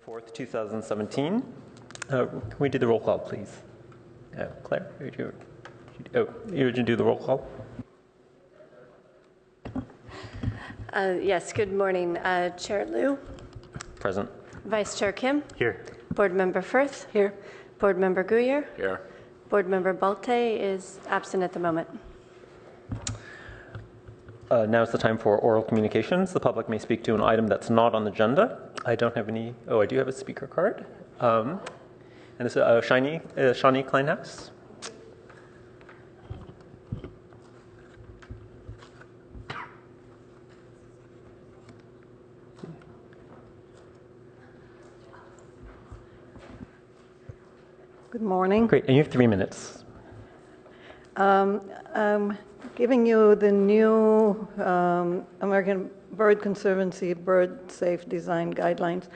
4th, 2017. Can we do the roll call, please? Claire, you do the roll call? Yes, good morning. Chair Liu? Present. Vice Chair Kim? Here. Board Member Firth? Here. Board Member Guyer? Here. Board Member Balte is absent at the moment. Now is the time for oral communications. The public may speak to an item that's not on the agenda. I don't have any. Oh, I do have a speaker card. And this is Shawnee Kleinhaus. Good morning. Great, and you have 3 minutes. I'm giving you the new American Bird Conservancy Bird Safe Design Guidelines.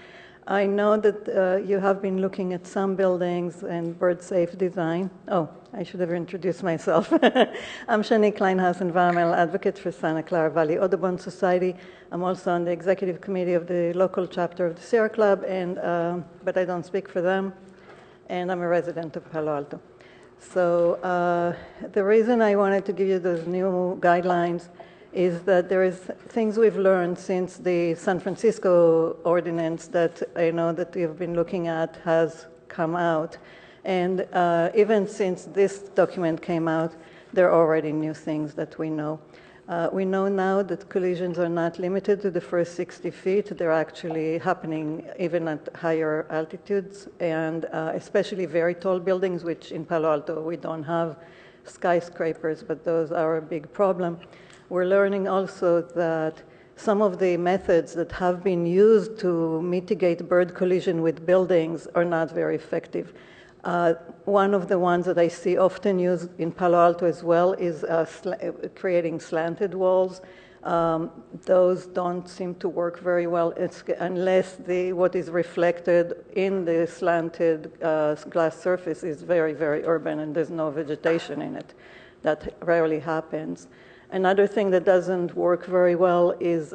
I know that you have been looking at some buildings and bird safe design. Oh, I should have introduced myself. I'm Shani Kleinhaus, environmental advocate for Santa Clara Valley Audubon Society. I'm also on the executive committee of the local chapter of the Sierra Club, and but I don't speak for them. And I'm a resident of Palo Alto. So the reason I wanted to give you those new guidelines is that there is things we've learned since the San Francisco ordinance that I know that you've been looking at has come out. And even since this document came out, there are already new things that we know. We know now that collisions are not limited to the first 60 feet. They're actually happening even at higher altitudes, and especially very tall buildings, which in Palo Alto we don't have skyscrapers, but those are a big problem. We're learning also that some of the methods that have been used to mitigate bird collision with buildings are not very effective. One of the ones that I see often used in Palo Alto as well is creating slanted walls. Those don't seem to work very well unless what is reflected in the slanted glass surface is very, very urban and there's no vegetation in it. That rarely happens. Another thing that doesn't work very well is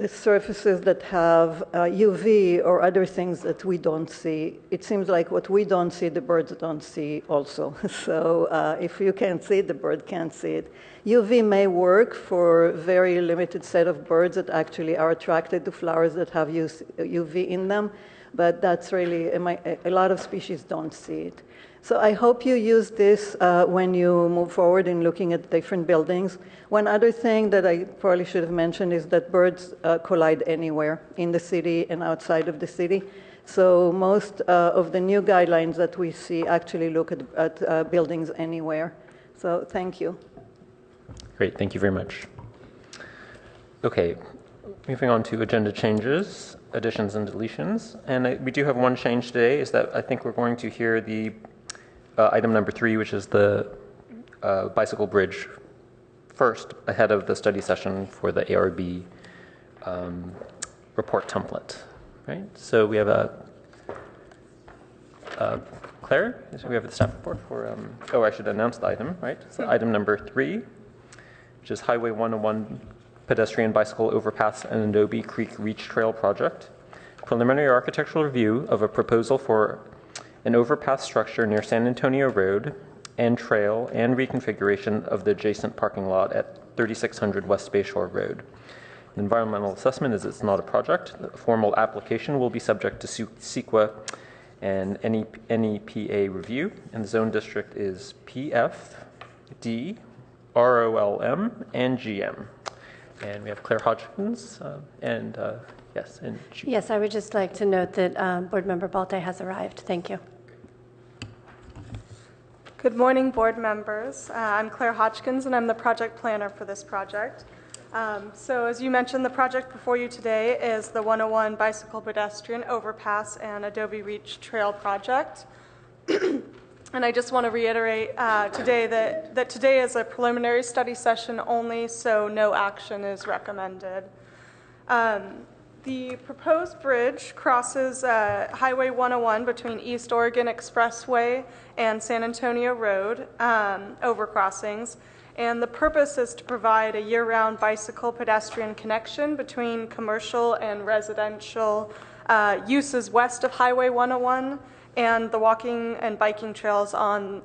surfaces that have UV or other things that we don't see. It seems like what we don't see, the birds don't see also. So if you can't see it, the bird can't see it. UV may work for a very limited set of birds that actually are attracted to flowers that have UV in them, but that's really, a lot of species don't see it. So I hope you use this when you move forward in looking at different buildings. One other thing that I probably should have mentioned is that birds collide anywhere in the city and outside of the city. So most of the new guidelines that we see actually look at buildings anywhere. So thank you. Great, thank you very much. Okay, moving on to agenda changes, additions and deletions. And we do have one change today, is that I think we're going to hear the item number 3, which is the bicycle bridge, first ahead of the study session for the ARB report template, right? So we have Claire, so we have the staff report for, oh, I should announce the item, right? So item number 3, which is Highway 101 pedestrian bicycle overpass and Adobe Creek Reach Trail project. Preliminary architectural review of a proposal for an overpass structure near San Antonio Road and trail and reconfiguration of the adjacent parking lot at 3600 West Bayshore Road. The environmental assessment is it's not a project. The formal application will be subject to CEQA and NEPA review, and the zone district is PF, D, ROLM, and GM. And we have Claire Hodgkins yes. And yes, I would just like to note that Board Member Balte has arrived. Thank you. Good morning, board members. I'm Claire Hodgkins, and I'm the project planner for this project. So as you mentioned, the project before you today is the 101 Bicycle Pedestrian Overpass and Adobe Reach Trail project. And I just want to reiterate today that today is a preliminary study session only, so no action is recommended. The proposed bridge crosses Highway 101 between East Oregon Expressway and San Antonio Road overcrossings. And the purpose is to provide a year-round bicycle pedestrian connection between commercial and residential uses west of Highway 101 and the walking and biking trails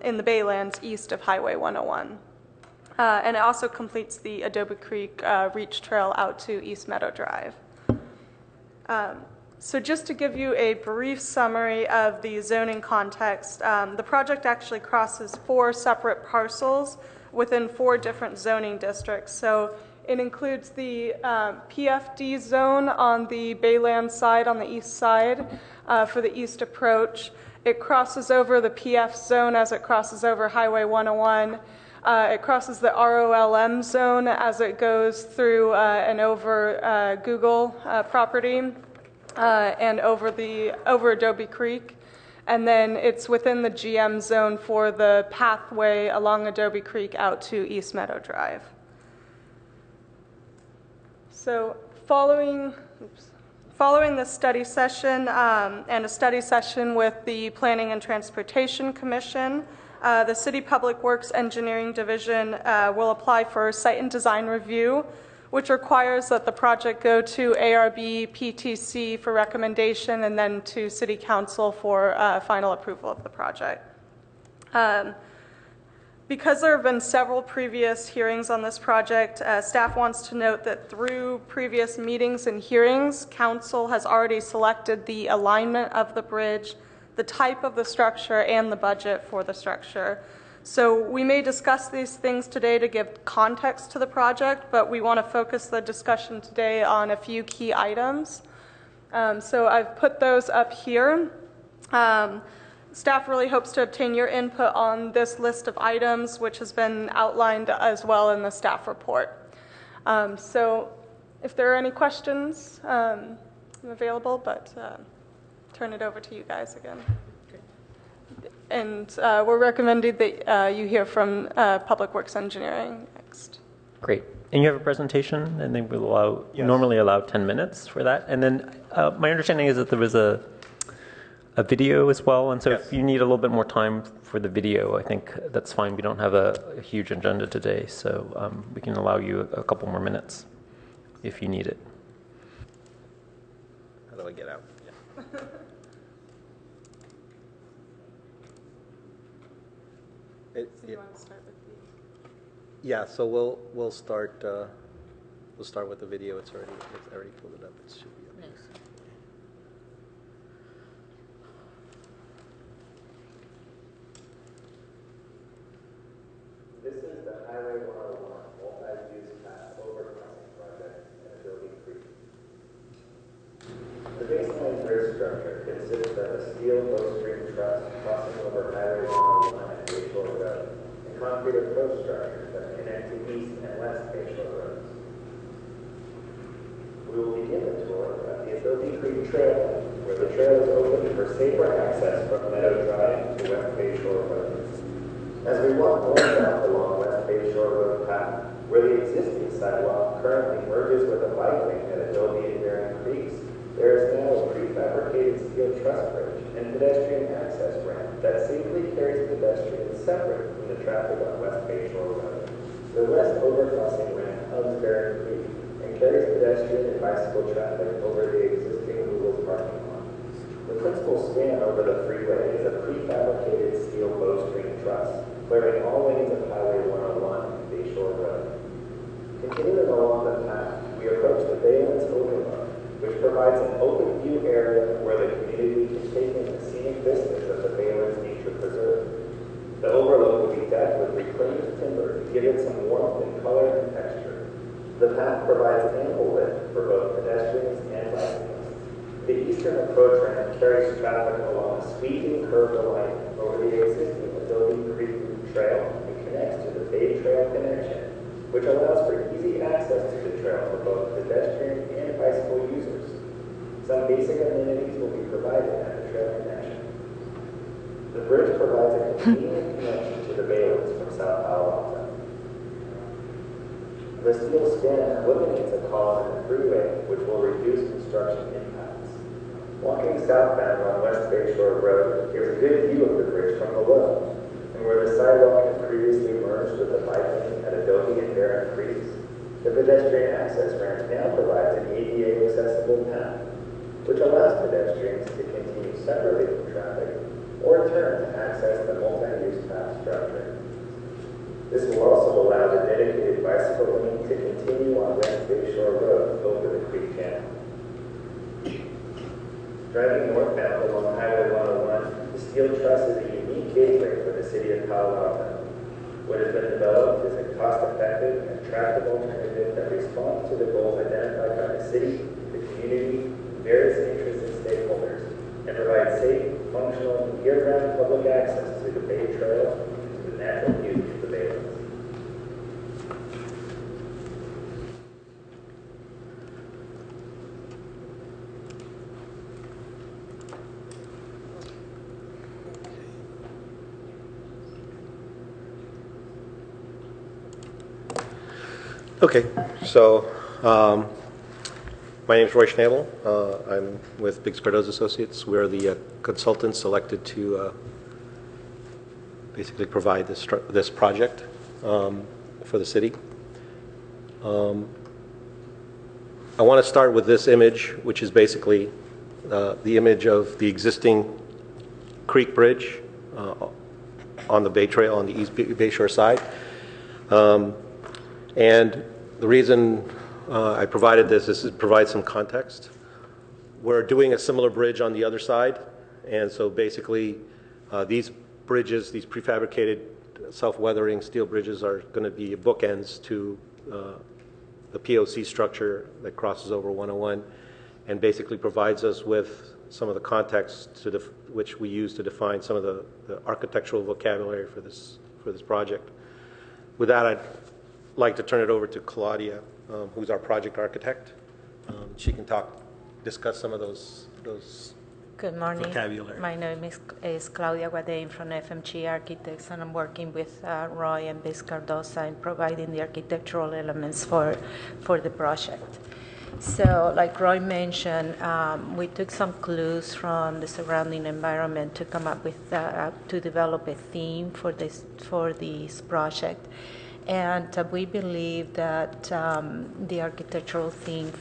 in the Baylands east of Highway 101. And it also completes the Adobe Creek Reach Trail out to East Meadow Drive. So just to give you a brief summary of the zoning context, the project actually crosses 4 separate parcels within 4 different zoning districts. So it includes the PFD zone on the Bayland side, on the east side, for the east approach. It crosses over the PF zone as it crosses over Highway 101. It crosses the ROLM zone as it goes through and over Google property and over Adobe Creek. And then it's within the GM zone for the pathway along Adobe Creek out to East Meadow Drive. So following the study session and a study session with the Planning and Transportation Commission, the City Public Works Engineering Division will apply for site and design review, which requires that the project go to ARB PTC for recommendation and then to City Council for final approval of the project. Because there have been several previous hearings on this project, staff wants to note that through previous meetings and hearings, Council has already selected the alignment of the bridge, the type of the structure, and the budget for the structure. So we may discuss these things today to give context to the project, but we want to focus the discussion today on a few key items. So I've put those up here. Staff really hopes to obtain your input on this list of items, which has been outlined as well in the staff report. So if there are any questions, I'm available, but turn it over to you guys again. And we're recommending that you hear from Public Works Engineering next. Great. And you have a presentation, and then we'll normally allow 10 minutes for that. And then my understanding is that there was a video as well, and so if you need a little bit more time for the video, I think that's fine. We don't have a huge agenda today, so we can allow you a couple more minutes if you need it. How do I get out? Yeah. So you want to start with the... Yeah, so we'll start with the video. It's already pulled it up. It should be up here. This is the Highway 101 multi-use path overcrossing project in Adobe Creek. The baseline bridge structure consists of a steel bowstring truss crossing over Highway 101 and Bayshore Road, and concrete approach structures that connect to East and West Bayshore Roads. We will begin the tour at the Adobe Creek Trailhead, where the trail is open for safer access from Meadow Drive to West Bayshore Road. As we walk northbound along West Bayshore Road path, where the existing sidewalk currently merges with a bike lane at Adobe and Barron Creeks, there is now a prefabricated steel truss bridge and pedestrian access ramp that safely carries pedestrians separate from the traffic on West Bayshore Road. The west overcrossing ramp hugs Barron Creek and carries pedestrian and bicycle traffic over the existing Google parking lot. The principal span over the freeway is a prefabricated steel bowstring truss, clearing all lanes of Highway 101 and Bayshore Road. Continuing along the path, we approach the Baylands Overlook, which provides an open view area where the community can take in the scenic vistas of the Baylands Nature Preserve. The overlook will be decked with reclaimed timber to give it some warmth and color and texture. The path provides ample width for both pedestrians and bicyclists. The eastern approach ramp carries traffic along a sweeping curved alignment over the existing Adobe Creek Trail and connects to the Bay Trail connection, which allows for easy access to the trail for both pedestrian and bicycle users. Some basic amenities will be provided at the trail connection. The bridge provides a convenient connection to the Baylands from South Palo Alto. The The steel span eliminates a column in the freeway, which will reduce construction impacts. Walking southbound on West Bay Shore Road, there's a good view of the bridge from below, and where the sidewalk had previously merged with the bike lane at Adobe and Barron Creeks, the pedestrian access ramp now provides an ADA accessible path, which allows pedestrians to continue separately from traffic or turn to access the multi-use path structure. This will also allow the dedicated bicycle lane to continue on West Bay Shore Road over the creek channel. Driving northbound along Highway 101, the steel truss is a unique gateway for the city of Palo Alto. What has been developed is a cost-effective and attractive alternative that responds to the goals identified by the city, the community, various interests and stakeholders, and provides safe, functional, year-round public access to the Bay Trail and to the natural beauty of the Baylands. Okay, so my name is Roy Schnabel. I'm with Biggs Cardozo Associates. We're the consultants selected to basically provide this project for the city. I want to start with this image, which is basically the image of the existing creek bridge on the Bay Trail on the East Bay Shore side. And the reason I provided this is to provide some context. We're doing a similar bridge on the other side, and so basically these bridges, these prefabricated self-weathering steel bridges are going to be bookends to the POC structure that crosses over 101 and basically provides us with some of the context which we use to define some of the architectural vocabulary for this project. With that, I'd like to turn it over to Claudia, who's our project architect. She can discuss some of those Good morning. vocabulary. My name is Claudia Guadain from FMG Architects, and I'm working with Roy and Biggs Cardozo in providing the architectural elements for the project. So, like Roy mentioned, we took some clues from the surrounding environment to come up with to develop a theme for this project. And we believe that the architectural theme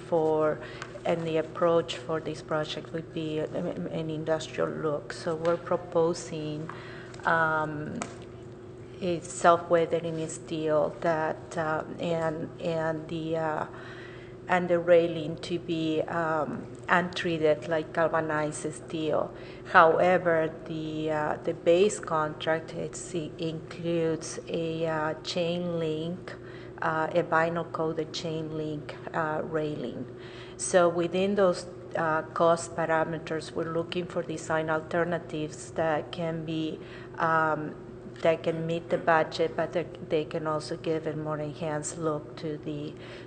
and the approach for this project would be an industrial look. So we're proposing a self-weathering steel that and the railing to be untreated like galvanized steel. However, the base contract includes a chain link, a vinyl coated chain link railing. So within those cost parameters, we're looking for design alternatives that can be that can meet the budget, but they can also give a more enhanced look to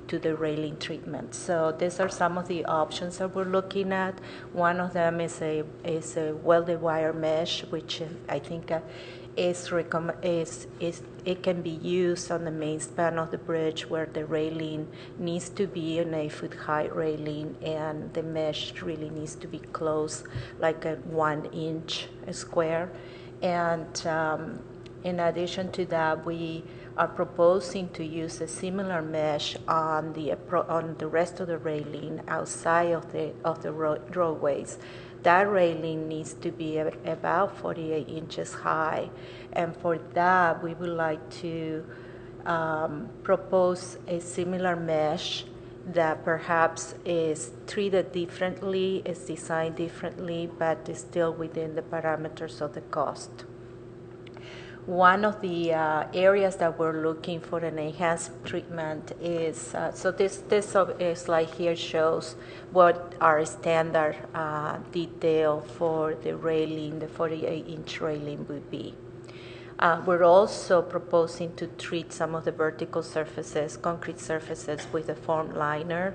the railing treatment. So these are some of the options that we're looking at. One of them is a welded wire mesh, which I think it can be used on the main span of the bridge where the railing needs to be an 8-foot high railing, and the mesh really needs to be close, like a 1 inch square. And in addition to that, we are proposing to use a similar mesh on the rest of the railing outside of the roadways. That railing needs to be about 48 inches high, and for that we would like to propose a similar mesh that perhaps is treated differently, is designed differently, but is still within the parameters of the cost. One of the areas that we're looking for an enhanced treatment is, so this slide here shows what our standard detail for the railing, the 48-inch railing would be. We're also proposing to treat some of the vertical surfaces, concrete surfaces, with a foam liner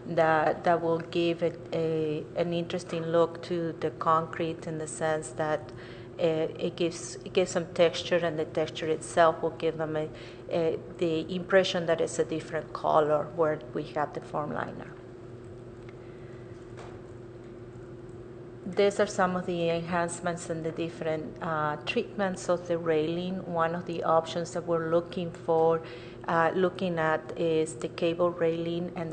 that will give it an interesting look to the concrete, in the sense that it gives some texture, and the texture itself will give them the impression that it's a different color where we have the foam liner. These are some of the enhancements and the different treatments of the railing. One of the options that we're looking at is the cable railing, and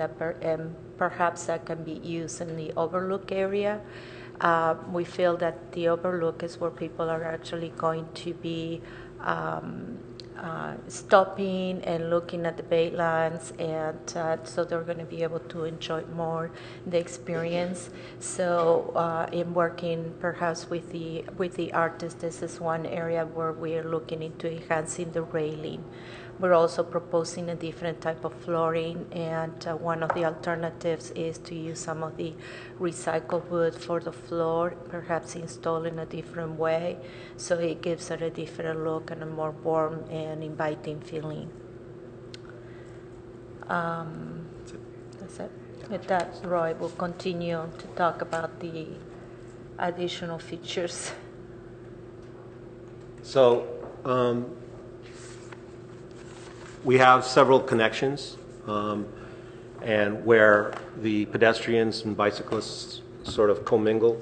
perhaps that can be used in the Overlook area. We feel that the Overlook is where people are actually going to be stopping and looking at the bay lands, and so they're going to be able to enjoy more the experience. So in working perhaps with the artists, this is one area where we are looking into enhancing the railing. We're also proposing a different type of flooring, and one of the alternatives is to use some of the recycled wood for the floor, perhaps installed in a different way, so it gives it a different look and a more warm and inviting feeling. That's it. With that, Roy will continue to talk about the additional features. So we have several connections, and where the pedestrians and bicyclists sort of commingle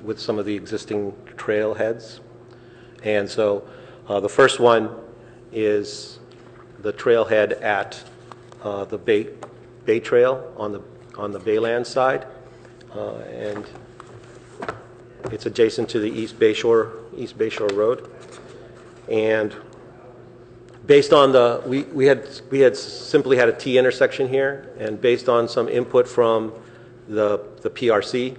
with some of the existing trailheads. And so the first one is the trailhead at the Bay Trail on the Bayland side, and it's adjacent to the East Bayshore Road. And based on we had simply had a T intersection here, and based on some input from the PRC,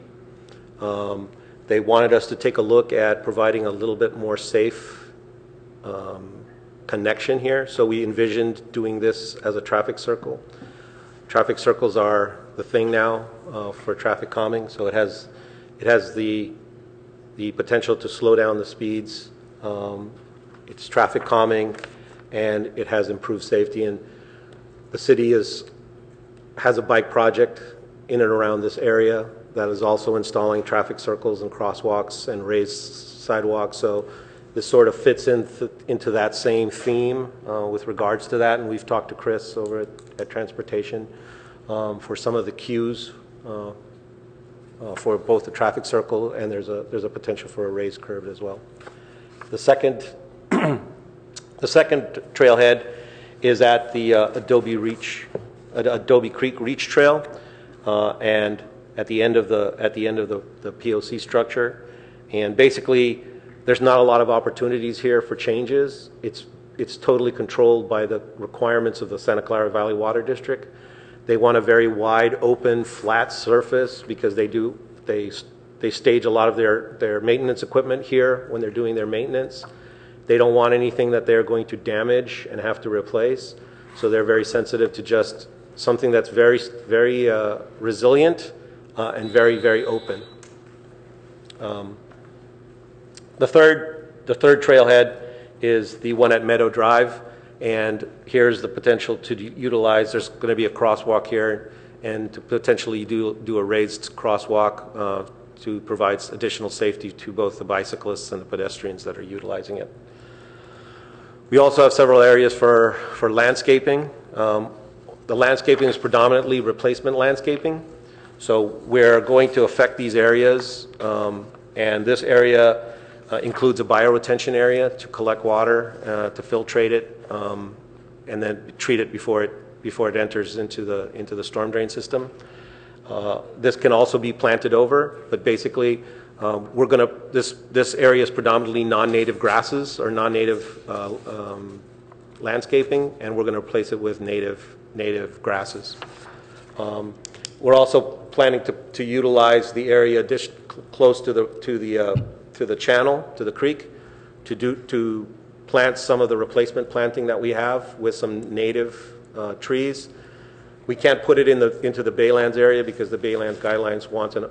they wanted us to take a look at providing a little bit more safe connection here. So we envisioned doing this as a traffic circle. Traffic circles are the thing now for traffic calming. So it has the potential to slow down the speeds. It's traffic calming, and it has improved safety. And the city has a bike project in and around this area that is also installing traffic circles and crosswalks and raised sidewalks. So this sort of fits into that same theme with regards to that. And we've talked to Chris over at Transportation for some of the cues for both the traffic circle, and there's a potential for a raised curb as well. The second trailhead is at the Adobe Creek Reach Trail, and at the end of the POC structure. And basically, there's not a lot of opportunities here for changes. It's totally controlled by the requirements of the Santa Clara Valley Water District. They want a very wide, open, flat surface because they stage a lot of their maintenance equipment here when they're doing their maintenance. They don't want anything that they're going to damage and have to replace. So they're very sensitive to just something that's very, very resilient and very, very open. The third trailhead is the one at Meadow Drive, and here's the potential to utilize. There's going to be a crosswalk here, and to potentially do a raised crosswalk to provide additional safety to both the bicyclists and the pedestrians that are utilizing it. We also have several areas for landscaping. The landscaping is predominantly replacement landscaping. So we're going to affect these areas, and this area includes a bioretention area to collect water, to filtrate it, and then treat it before it enters into the storm drain system. This can also be planted over, but basically this area is predominantly non-native grasses or non-native landscaping, and we're going to replace it with native grasses. We're also planning to utilize the area close to the channel, to the creek, to plant some of the replacement planting that we have with some native trees. We can't put it into the Baylands area because the Baylands guidelines want a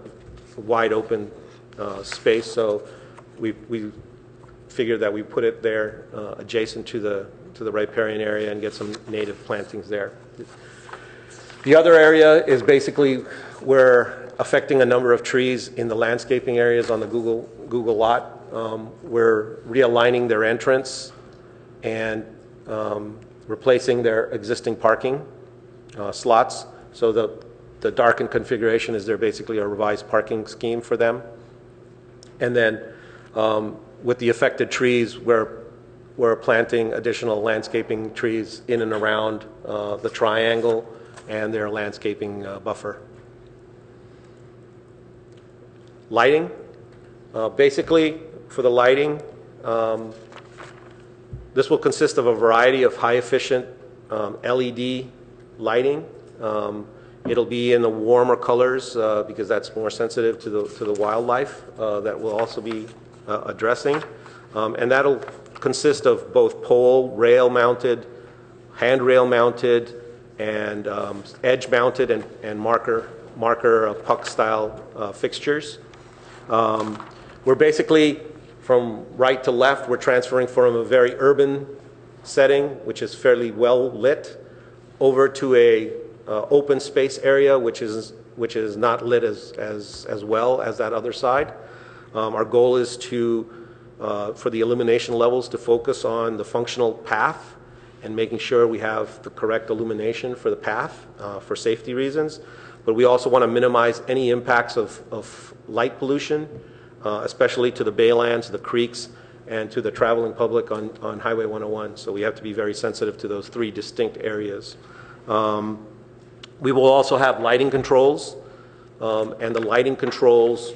wide open space, so we figured that we put it there adjacent to the riparian area and get some native plantings there. The other area is basically we're affecting a number of trees in the landscaping areas on the Google lot. we're realigning their entrance and replacing their existing parking slots. So the darkened configuration is there basically a revised parking scheme for them. And then with the affected trees, we're planting additional landscaping trees in and around the triangle and their landscaping buffer. Lighting. Basically, for the lighting, this will consist of a variety of high-efficient LED lighting. It'll be in the warmer colors because that's more sensitive to the wildlife that we'll also be addressing. And that'll consist of both pole, rail-mounted, handrail-mounted, and edge-mounted and marker puck-style fixtures. We're basically, from right to left, we're transferring from a very urban setting, which is fairly well lit, over to a open space area, which is not lit as well as that other side. Our goal is for the illumination levels to focus on the functional path and making sure we have the correct illumination for the path for safety reasons. But we also want to minimize any impacts of light pollution, especially to the baylands, the creeks, and to the traveling public on Highway 101. So we have to be very sensitive to those three distinct areas. We will also have lighting controls, and the lighting controls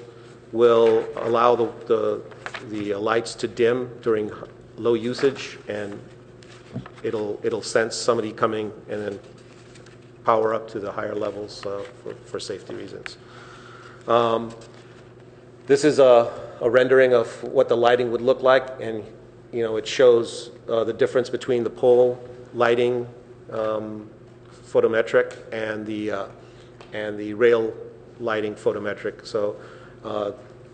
will allow the lights to dim during low usage, and it'll sense somebody coming and then power up to the higher levels for safety reasons. This is a rendering of what the lighting would look like, and it shows the difference between the pole lighting photometric and the rail lighting photometric. So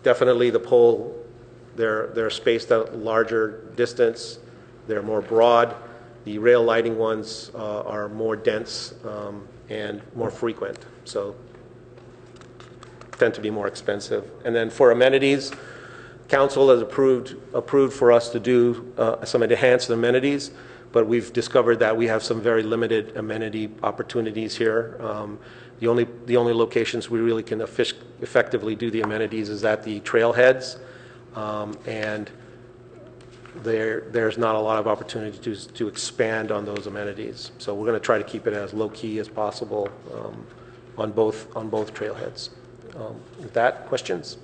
definitely the pole, they're spaced at a larger distance. They're more broad. The rail lighting ones are more dense and more frequent, so tend to be more expensive. And then for amenities, council has approved for us to do some enhanced amenities, but we've discovered that we have some very limited amenity opportunities here. The only locations we really can effectively do the amenities is at the trailheads, and there's not a lot of opportunity to expand on those amenities. So we're going to try to keep it as low key as possible on both trailheads. With that, questions?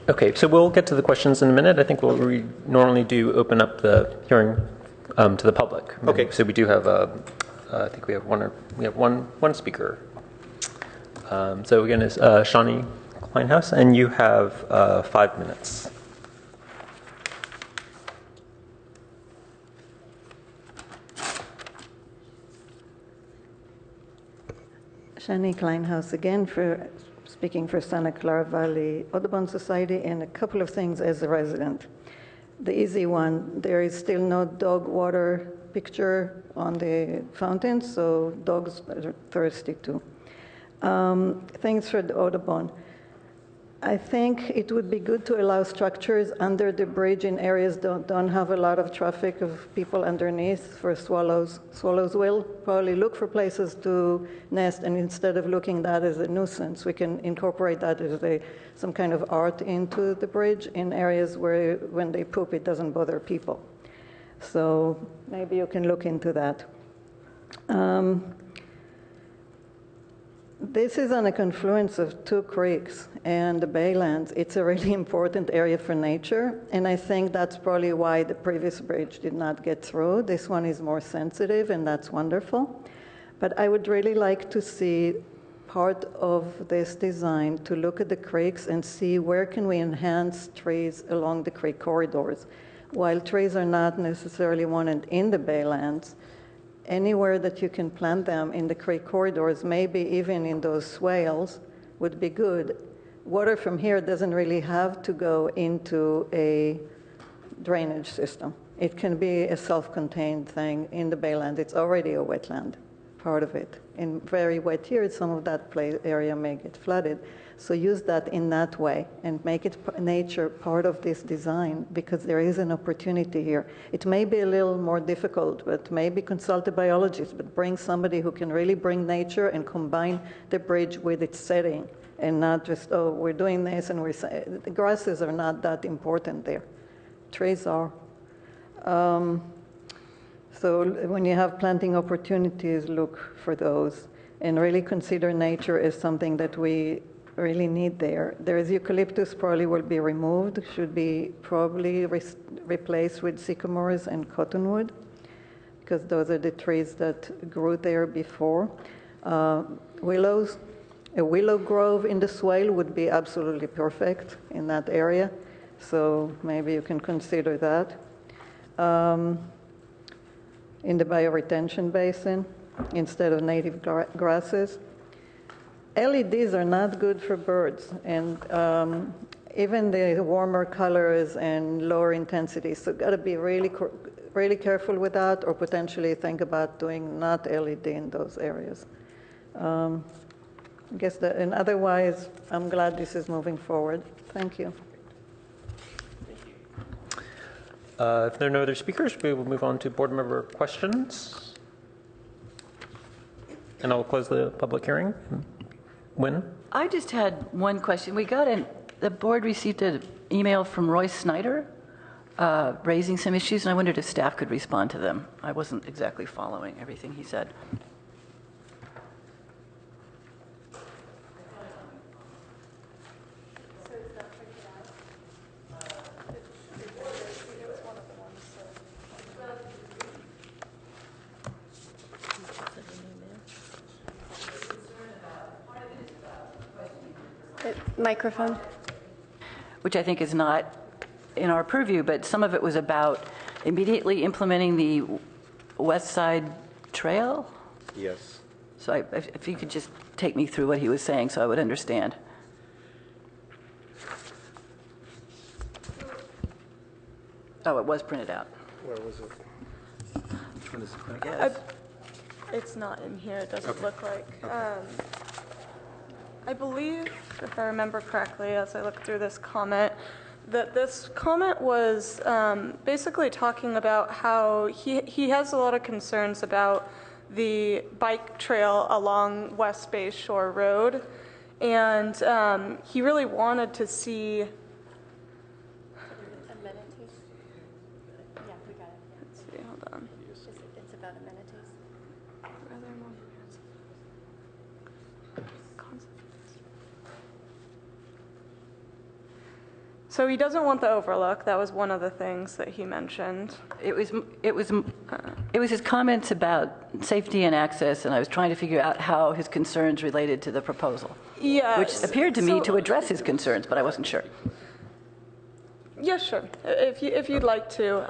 Okay, so we'll get to the questions in a minute. I think what we normally do open up the hearing to the public. Okay. So we do have I think we have one speaker. So again, it's Shawnee Kleinhaus, and you have 5 minutes. Shani Kleinhaus again, speaking for Santa Clara Valley Audubon Society, and a couple of things as a resident. The easy one, there is still no dog water picture on the fountain, so dogs are thirsty too. Things for the Audubon. I think it would be good to allow structures under the bridge in areas that don't have a lot of traffic of people underneath for swallows. Swallows will probably look for places to nest, and instead of looking at that as a nuisance, we can incorporate that as some kind of art into the bridge in areas where when they poop, it doesn't bother people. So maybe you can look into that. This is on a confluence of two creeks and the Baylands. It's a really important area for nature, and I think that's probably why the previous bridge did not get through. This one is more sensitive, and that's wonderful. But I would really like to see part of this design to look at the creeks and see where can we enhance trees along the creek corridors. While trees are not necessarily wanted in the Baylands, anywhere that you can plant them in the creek corridors, maybe even in those swales, would be good. Water from here doesn't really have to go into a drainage system. It can be a self-contained thing in the Bayland. It's already a wetland part of it. In very wet years, some of that area may get flooded. So use that in that way and make it nature part of this design, because there is an opportunity here. It may be a little more difficult, but maybe consult a biologist, but bring somebody who can really bring nature and combine the bridge with its setting, and not just, oh, we're doing this and the grasses are not that important there. Trees are. So when you have planting opportunities, look for those and really consider nature as something that we really need there. There is eucalyptus, probably will be removed, should be probably replaced with sycamores and cottonwood, because those are the trees that grew there before. Willows, a willow grove in the swale would be absolutely perfect in that area, so maybe you can consider that. In the bioretention basin, instead of native grasses. LEDs are not good for birds, and even the warmer colors and lower intensity. So got to be really careful with that, or potentially think about doing not LED in those areas. I guess that, and otherwise, I'm glad this is moving forward. Thank you. If there are no other speakers, we will move on to board member questions. And I'll close the public hearing. When? I just had one question. The board received an email from Roy Snyder raising some issues, and I wondered if staff could respond to them. I wasn't exactly following everything he said. Microphone. Which I think is not in our purview, but some of it was about immediately implementing the West Side Trail. Yes. So if you could just take me through what he was saying so I would understand. Oh, it was printed out. Where was it? Which one is it? I guess. It's not in here, it doesn't look like. I believe, if I remember correctly, as I look through this comment, that this comment was basically talking about how he has a lot of concerns about the bike trail along West Bay Shore Road, and he really wanted to see. Amenities? Yeah, we got it. Let's see, hold on. It's about amenities. So he doesn't want the overlook. That was one of the things that he mentioned. It was his comments about safety and access, and I was trying to figure out how his concerns related to the proposal. Yeah. Which appeared to me to address his concerns, but I wasn't sure. Yeah, sure. If you'd like to.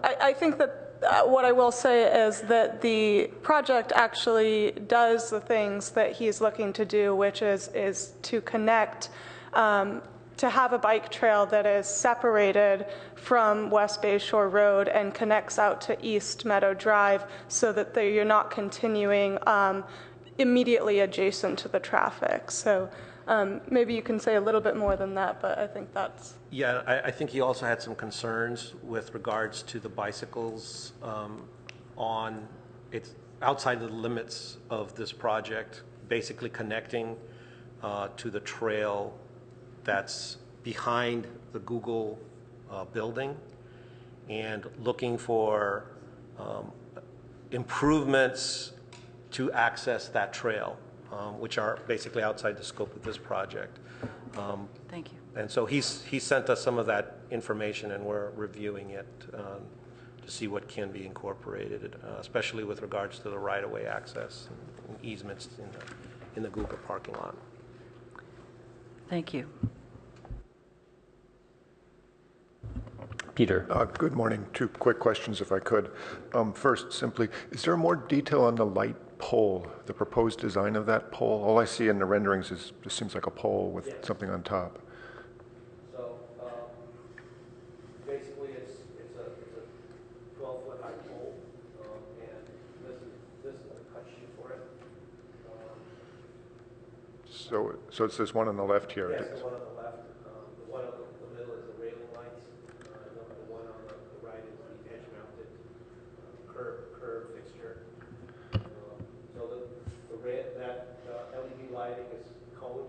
I think that what I will say is that the project actually does the things that he's looking to do, which is to connect, to have a bike trail that is separated from West Bay Shore Road and connects out to East Meadow Drive, so that you're not continuing immediately adjacent to the traffic. So maybe you can say a little bit more than that, but I think that's... Yeah, I think he also had some concerns with regards to the bicycles it's outside the limits of this project, basically connecting to the trail that's behind the Google building, and looking for improvements to access that trail, which are basically outside the scope of this project. Thank you. And so he sent us some of that information, and we're reviewing it to see what can be incorporated, especially with regards to the right-of-way access and easements in the Google parking lot. Thank you. Peter. Good morning. Two quick questions, if I could. First, simply, is there more detail on the light pole, the proposed design of that pole? All I see in the renderings is just seems like a pole with something on top. So basically, it's a 12-foot high pole, and this is the cut sheet for it. So it's this one on the left here. Yes, the one on the left. The one on the middle is the railing lights. The one on the right is the edge-mounted curb fixture. So that LED lighting is coned,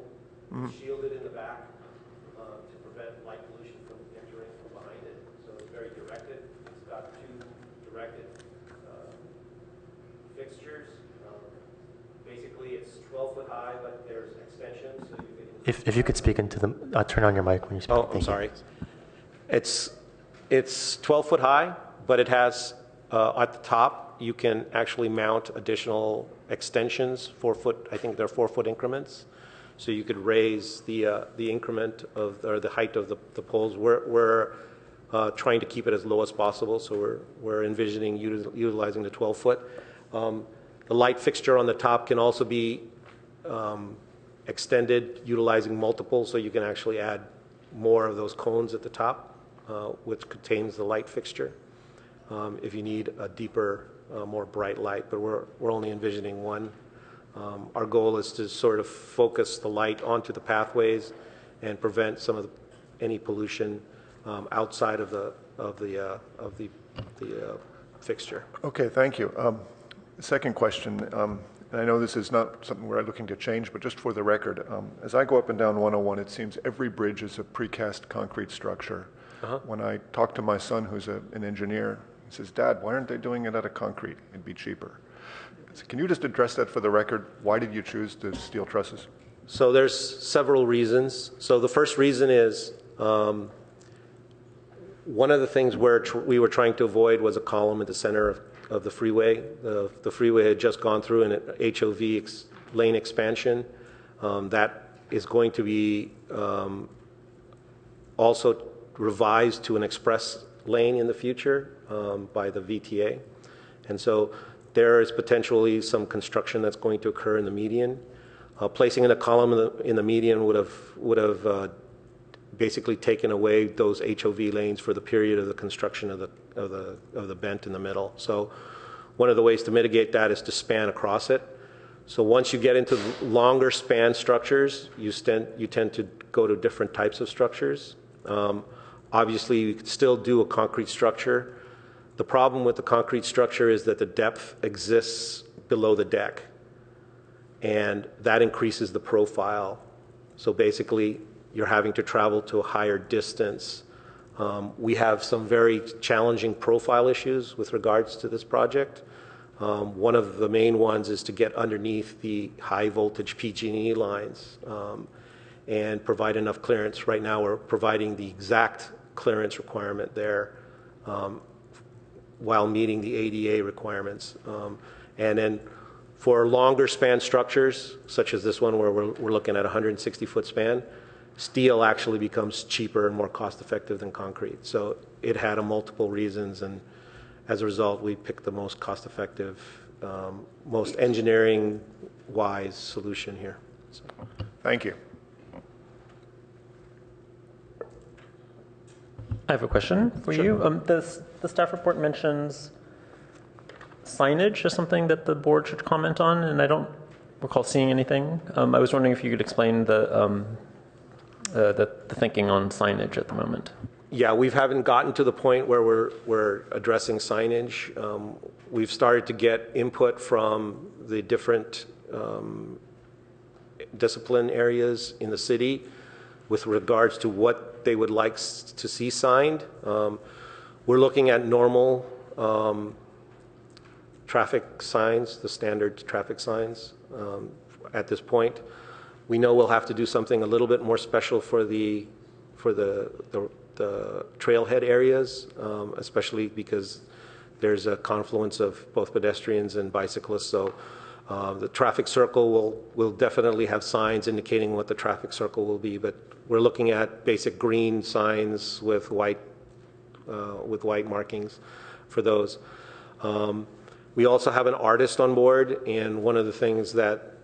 shielded in the back to prevent light pollution from entering from behind it. So it's very directed. It's got two directed fixtures. Basically, it's 12 foot high, but there's extensions, so you can... If you could speak into the, turn on your mic when you speak. Oh, I'm sorry. It's 12 foot high, but it has, at the top, you can actually mount additional extensions, 4 foot, I think they're 4 foot increments. So you could raise the increment of, or the height of the poles. We're trying to keep it as low as possible, so we're envisioning utilizing the 12 foot. The light fixture on the top can also be extended utilizing multiple, so you can actually add more of those cones at the top, which contains the light fixture, if you need a deeper, more bright light, but we're only envisioning one. Our goal is to sort of focus the light onto the pathways and prevent some of any pollution outside of the fixture. Okay, thank you. Second question, and I know this is not something we're looking to change, but just for the record, as I go up and down 101, it seems every bridge is a precast concrete structure. When I talk to my son, who's an engineer, he says, "Dad, why aren't they doing it out of concrete? It'd be cheaper." So can you just address that for the record? Why did you choose the steel trusses? So there's several reasons. So the first reason is one of the things we were trying to avoid was a column at the center of the freeway. The freeway had just gone through an HOV lane expansion. That is going to be also revised to an express lane in the future by the VTA. And so there is potentially some construction that's going to occur in the median. Placing in a column in the median would have basically taken away those HOV lanes for the period of the construction of the bent in the middle. So one of the ways to mitigate that is to span across it. So once you get into longer span structures, you tend to go to different types of structures. Obviously, you could still do a concrete structure. The problem with the concrete structure is that the depth exists below the deck, and that increases the profile. So basically, you're having to travel to a higher distance. We have some very challenging profile issues with regards to this project. One of the main ones is to get underneath the high voltage PG&E lines and provide enough clearance. Right now, we're providing the exact clearance requirement there while meeting the ADA requirements. And then for longer span structures, such as this one where we're looking at 160-foot span, steel actually becomes cheaper and more cost-effective than concrete. So it had multiple reasons, and as a result, we picked the most cost-effective, most engineering-wise solution here. So. Thank you. I have a question for you. The staff report mentions signage as something that the board should comment on, and I don't recall seeing anything. I was wondering if you could explain the thinking on signage at the moment. Yeah, we haven't gotten to the point where we're addressing signage. We've started to get input from the different discipline areas in the city with regards to what they would like to see signed. We're looking at normal traffic signs, the standard traffic signs at this point. We know we'll have to do something a little bit more special for the trailhead areas, especially because there's a confluence of both pedestrians and bicyclists. So the traffic circle will definitely have signs indicating what the traffic circle will be, but we're looking at basic green signs with white markings for those. We also have an artist on board, and one of the things that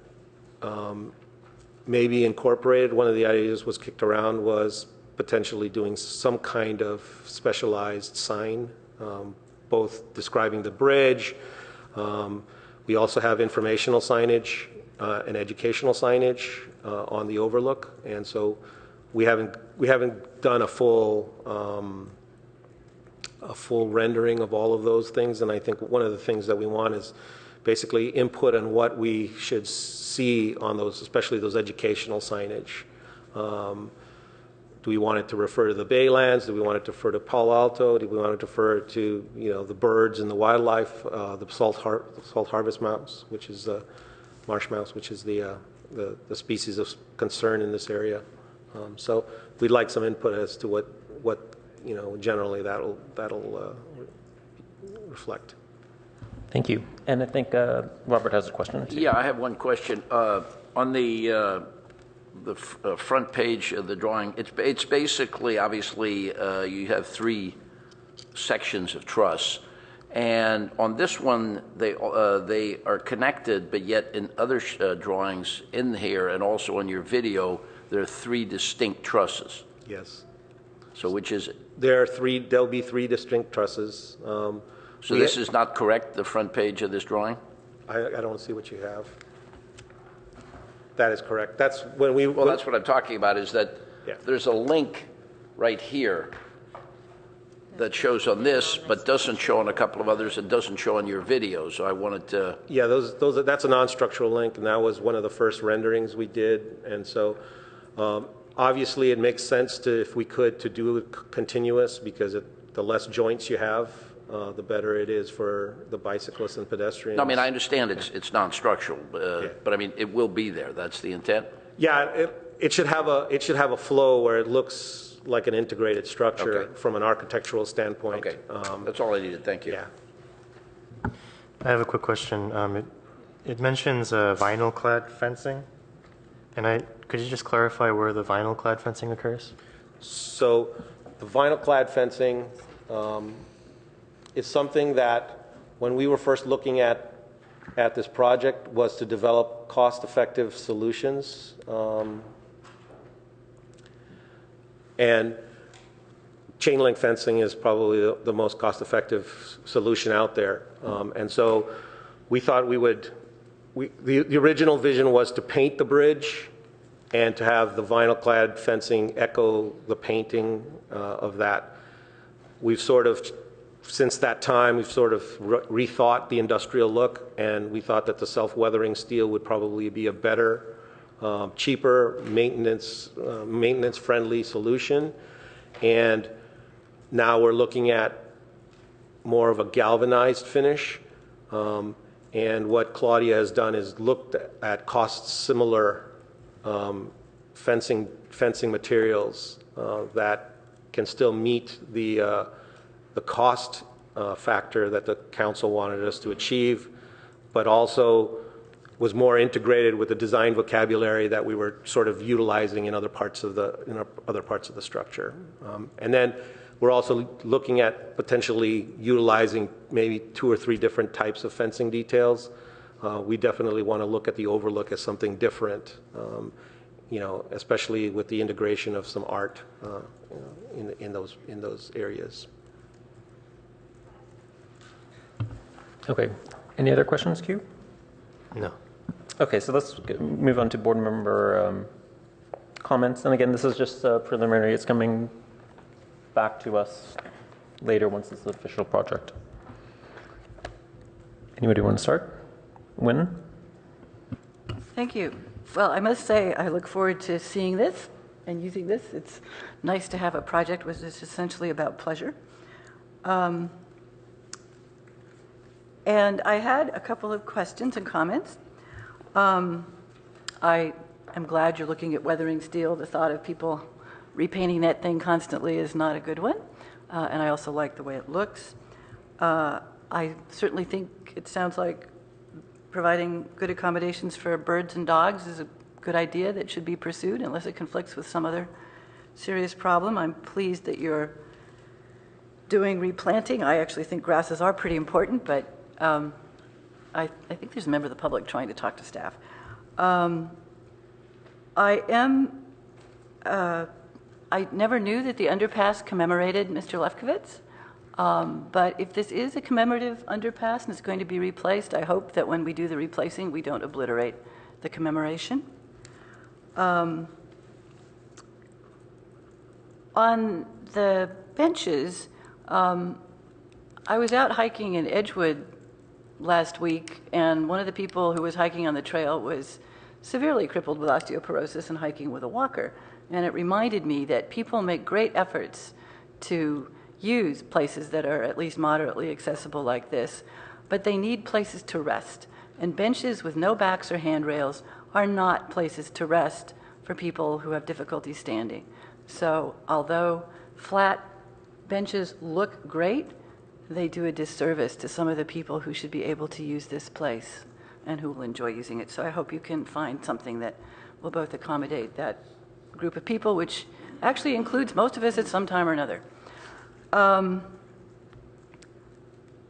may be incorporated, one of the ideas was kicked around, was potentially doing some kind of specialized sign, both describing the bridge. We also have informational signage an educational signage on the Overlook, and so we haven't done a full rendering of all of those things. And I think one of the things that we want is basically input on what we should see on those, especially those educational signage. Do we want it to refer to the Baylands? Do we want it to refer to Palo Alto? Do we want it to refer to, you know, the birds and the wildlife, the salt harvest mouse, which is marsh mouse, which is the species of concern in this area? So we'd like some input as to what you know, generally that'll reflect. Thank you. And I think Robert has a question. Yeah, I have one question. On the front page of the drawing, it's basically, obviously, you have 3 sections of truss, and on this one they are connected, but yet in other drawings in here and also in your video there are 3 distinct trusses. Yes. So which is it? There'll be 3 distinct trusses. So this is not correct, the front page of this drawing? I don't see what you have. That is correct. That's when we... Well, that's what I'm talking about, is that there's a link right here that shows on this, but doesn't show on a couple of others and doesn't show on your video, so I wanted to... Yeah, that's a non-structural link, and that was one of the first renderings we did, and so obviously it makes sense to, if we could, to do it continuous, because the less joints you have, the better it is for the bicyclists and pedestrians. No, I mean, I understand it's non-structural, but I mean, it will be there. That's the intent? Yeah, it should have a flow where it looks like an integrated structure from an architectural standpoint. Okay, that's all I needed. Thank you. Yeah. I have a quick question. It mentions vinyl-clad fencing, and could you just clarify where the vinyl-clad fencing occurs? So the vinyl-clad fencing is something that, when we were first looking at this project, was to develop cost-effective solutions. And chain link fencing is probably the most cost-effective solution out there. And so we thought the original vision was to paint the bridge and to have the vinyl-clad fencing echo the painting of that. We've sort of, since that time, we've sort of rethought the industrial look, and we thought that the self-weathering steel would probably be a better, cheaper, maintenance-friendly solution. And now we're looking at more of a galvanized finish. And what Claudia has done is looked at cost-similar fencing materials that can still meet the cost factor that the council wanted us to achieve, but also was more integrated with the design vocabulary that we were sort of utilizing in other parts of the structure. And then we're also looking at potentially utilizing maybe 2 or 3 different types of fencing details. We definitely want to look at the Overlook as something different, you know, especially with the integration of some art in those areas. Okay. Any other questions, Q? No. Okay, so let's move on to board member comments. And again, this is just preliminary. It's coming back to us later once it's an official project. Anybody want to start? Wynn? Thank you. Well, I must say I look forward to seeing this and using this. It's nice to have a project which is essentially about pleasure. And I had a couple of questions and comments. I am glad you're looking at weathering steel. The thought of people repainting that thing constantly is not a good one. And I also like the way it looks. I certainly think it sounds like providing good accommodations for birds and dogs is a good idea that should be pursued unless it conflicts with some other serious problem. I'm pleased that you're doing replanting. I actually think grasses are pretty important, but I think there's a member of the public trying to talk to staff. I never knew that the underpass commemorated Mr. Lefkowitz, but if this is a commemorative underpass and it's going to be replaced, I hope that when we do the replacing, we don't obliterate the commemoration. On the benches, I was out hiking in Edgewood last week, and one of the people who was hiking on the trail was severely crippled with osteoporosis and hiking with a walker. And it reminded me that people make great efforts to use places that are at least moderately accessible like this, but they need places to rest. And benches with no backs or handrails are not places to rest for people who have difficulty standing. So although flat benches look great, they do a disservice to some of the people who should be able to use this place and who will enjoy using it. So I hope you can find something that will both accommodate that group of people, which actually includes most of us at some time or another.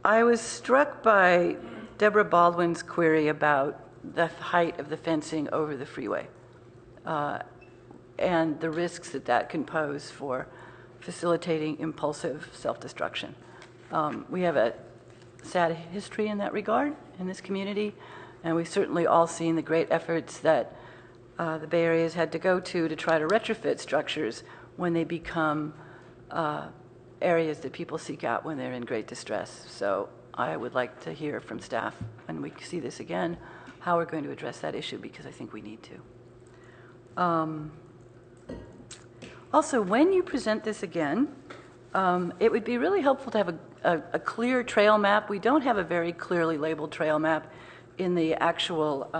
I was struck by Deborah Baldwin's query about the height of the fencing over the freeway and the risks that that can pose for facilitating impulsive self-destruction. We have a sad history in that regard in this community, and we've certainly all seen the great efforts that the Bay Area has had to go to try to retrofit structures when they become areas that people seek out when they're in great distress. So I would like to hear from staff, when we see this again, how we're going to address that issue, because I think we need to. Also, when you present this again, it would be really helpful to have a clear trail map. We don't have a very clearly labeled trail map in the actual,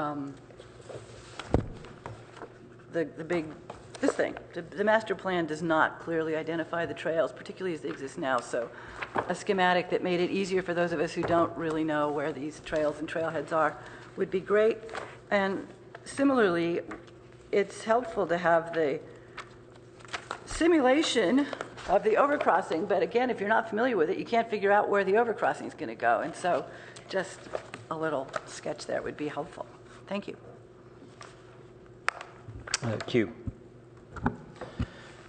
this thing. The master plan does not clearly identify the trails, particularly as they exist now. So a schematic that made it easier for those of us who don't really know where these trails and trailheads are would be great. And similarly, it's helpful to have the simulation of the overcrossing, but again, if you're not familiar with it, you can't figure out where the overcrossing is going to go. And so just a little sketch there would be helpful. Thank you. Q.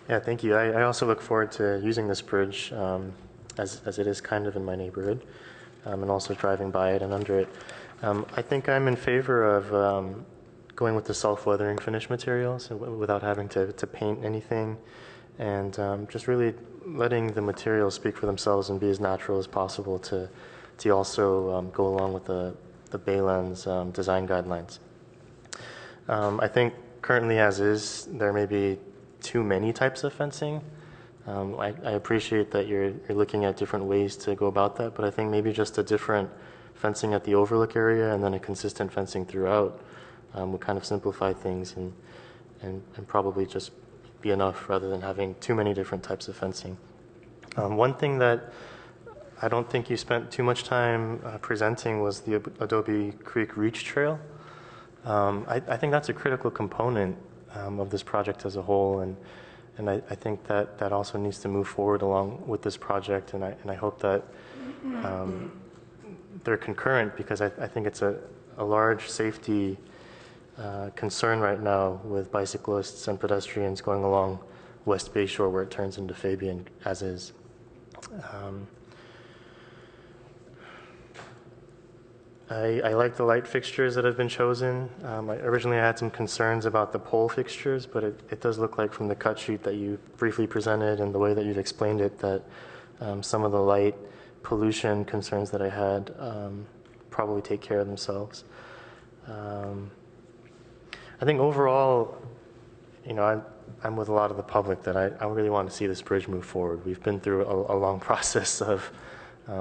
Yeah, thank you. I also look forward to using this bridge as it is kind of in my neighborhood, and also driving by it and under it. I think I'm in favor of going with the self-weathering finish materials without having to paint anything, and just really letting the materials speak for themselves and be as natural as possible to also go along with the Baylands design guidelines. I think currently as is, there may be too many types of fencing. I appreciate that you're looking at different ways to go about that, but I think maybe just a different fencing at the Overlook area and then a consistent fencing throughout would kind of simplify things and probably just be enough rather than having too many different types of fencing. One thing that I don't think you spent too much time presenting was the Adobe Creek Reach Trail. I think that's a critical component of this project as a whole, and I think that also needs to move forward along with this project, and I hope that they're concurrent, because I think it's a large safety concern right now with bicyclists and pedestrians going along West Bay Shore where it turns into Fabian as is. I like the light fixtures that have been chosen. Originally I had some concerns about the pole fixtures, but it does look like from the cut sheet that you briefly presented and the way that you've explained it that some of the light pollution concerns that I had probably take care of themselves. I think overall, I'm with a lot of the public that I really want to see this bridge move forward. We've been through a long process of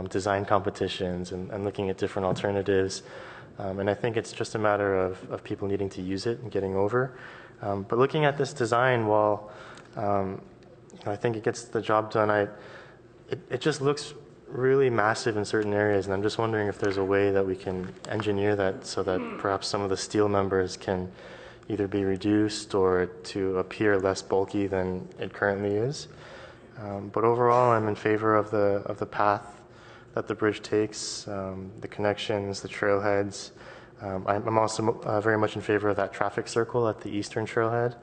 design competitions and looking at different alternatives. And I think it's just a matter of people needing to use it and getting over. But looking at this design, while I think it gets the job done, it just looks really massive in certain areas. And I'm just wondering if there's a way that we can engineer that so that perhaps some of the steel members can either be reduced or to appear less bulky than it currently is. But overall, I'm in favor of the path that the bridge takes, the connections, the trailheads. I'm also very much in favor of that traffic circle at the eastern trailhead.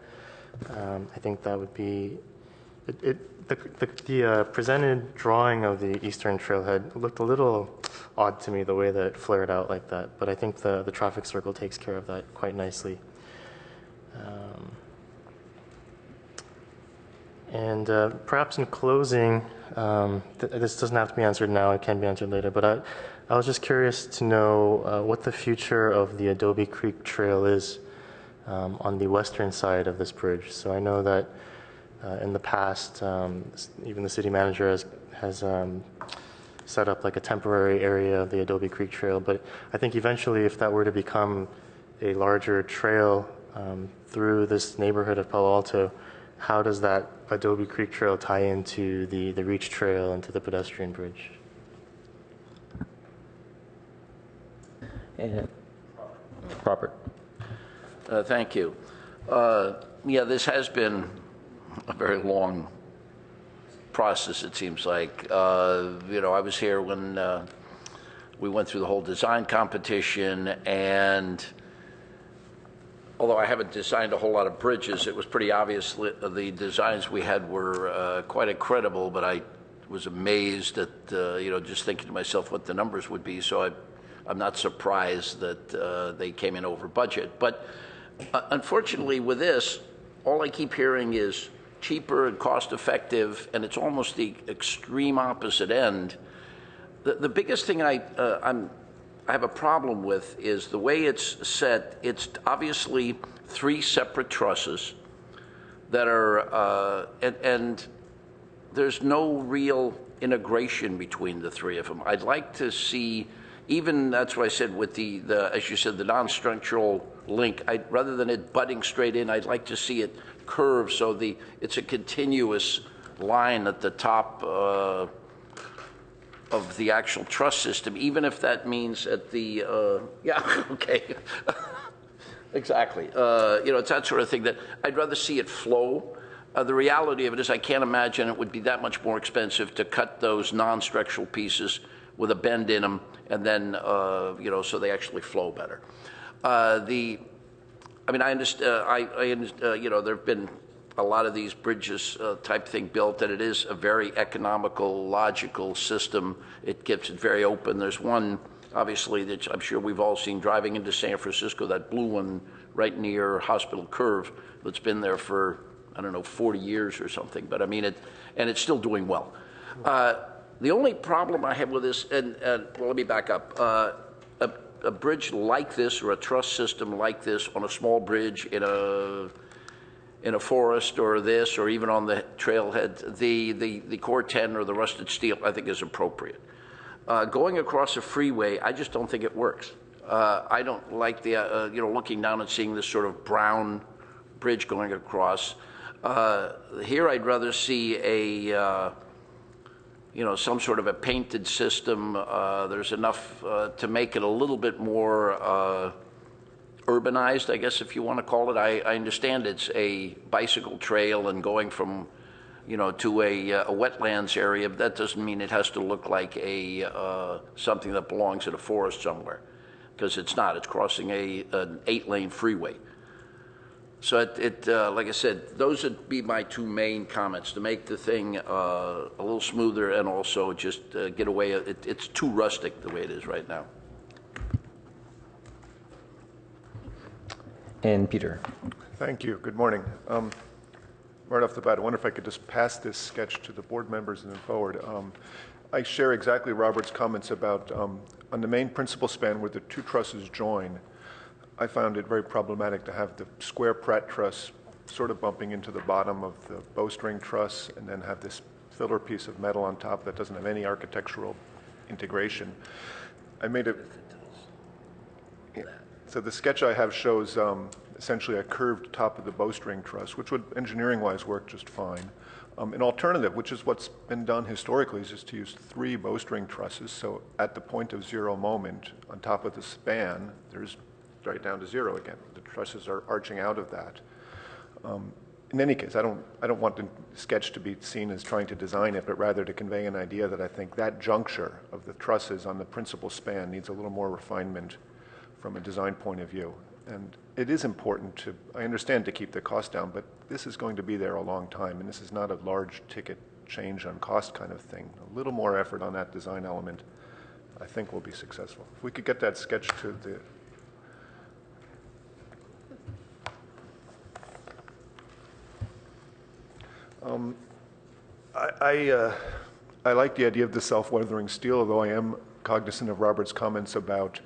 I think that would be, The presented drawing of the eastern trailhead looked a little odd to me, the way that it flared out like that, but I think the traffic circle takes care of that quite nicely. And perhaps in closing, this doesn't have to be answered now, it can be answered later, but I was just curious to know what the future of the Adobe Creek Trail is on the western side of this bridge. So I know that in the past, even the city manager has set up like a temporary area of the Adobe Creek Trail, but I think eventually if that were to become a larger trail through this neighborhood of Palo Alto, how does that Adobe Creek Trail tie into the Reach Trail and to the pedestrian bridge? And Robert. Thank you. Yeah, this has been a very long process, it seems like. You know, I was here when we went through the whole design competition, and although I haven't designed a whole lot of bridges, it was pretty obvious the designs we had were quite incredible, but I was amazed at, you know, just thinking to myself what the numbers would be, so I'm not surprised that they came in over budget. But unfortunately with this, all I keep hearing is cheaper and cost effective, and it's almost the extreme opposite end. The biggest thing I have a problem with is the way it's set. It's obviously 3 separate trusses that are, and there's no real integration between the 3 of them. I'd like to see, even that's what I said with the as you said, the non-structural link, rather than it butting straight in, I'd like to see it curve so it's a continuous line at the top of the actual truss system, even if that means at the, yeah, okay, exactly. You know, it's that sort of thing that I'd rather see it flow. The reality of it is I can't imagine it would be that much more expensive to cut those non-structural pieces with a bend in them and then, you know, so they actually flow better. I mean, I understand, you know, there have been a lot of these bridges type thing built, and it is a very economical, logical system. It keeps it very open. There's one, obviously, that I'm sure we've all seen driving into San Francisco, that blue one right near Hospital Curve that's been there for, I don't know, 40 years or something. But I mean, and it's still doing well. The only problem I have with this, well, let me back up. A bridge like this or a truss system like this on a small bridge in a forest or this, or even on the trailhead, the Core 10 or the rusted steel, I think is appropriate. Going across a freeway, I just don't think it works. I don't like the, you know, looking down and seeing this sort of brown bridge going across. Here I'd rather see a, you know, some sort of a painted system. There's enough to make it a little bit more urbanized, I guess, if you want to call it. I understand it's a bicycle trail and going from, you know, to a wetlands area, but that doesn't mean it has to look like a something that belongs in a forest somewhere, because it's not. It's crossing an 8-lane freeway. So like I said, those would be my 2 main comments, to make the thing a little smoother and also just get away. It's too rustic the way it is right now. And Peter. Thank you. Good morning. Right off the bat, I wonder if I could just pass this sketch to the board members and then forward. I share exactly Robert's comments about on the main principal span where the 2 trusses join. I found it very problematic to have the square Pratt truss sort of bumping into the bottom of the bowstring truss and then have this filler piece of metal on top that doesn't have any architectural integration. I made a... So the sketch I have shows essentially a curved top of the bowstring truss, which would engineering-wise work just fine. An alternative, which is what's been done historically, is just to use 3 bowstring trusses. So at the point of 0 moment, on top of the span, there's right down to 0 again. The trusses are arching out of that. In any case, I don't want the sketch to be seen as trying to design it, but rather to convey an idea that I think that juncture of the trusses on the principal span needs a little more refinement from a design point of view. And it is important to, I understand, to keep the cost down, but this is going to be there a long time, and this is not a large ticket change on cost kind of thing. A little more effort on that design element, I think we'll be successful. If we could get that sketch to the... I like the idea of the self-weathering steel, although I am cognizant of Robert's comments about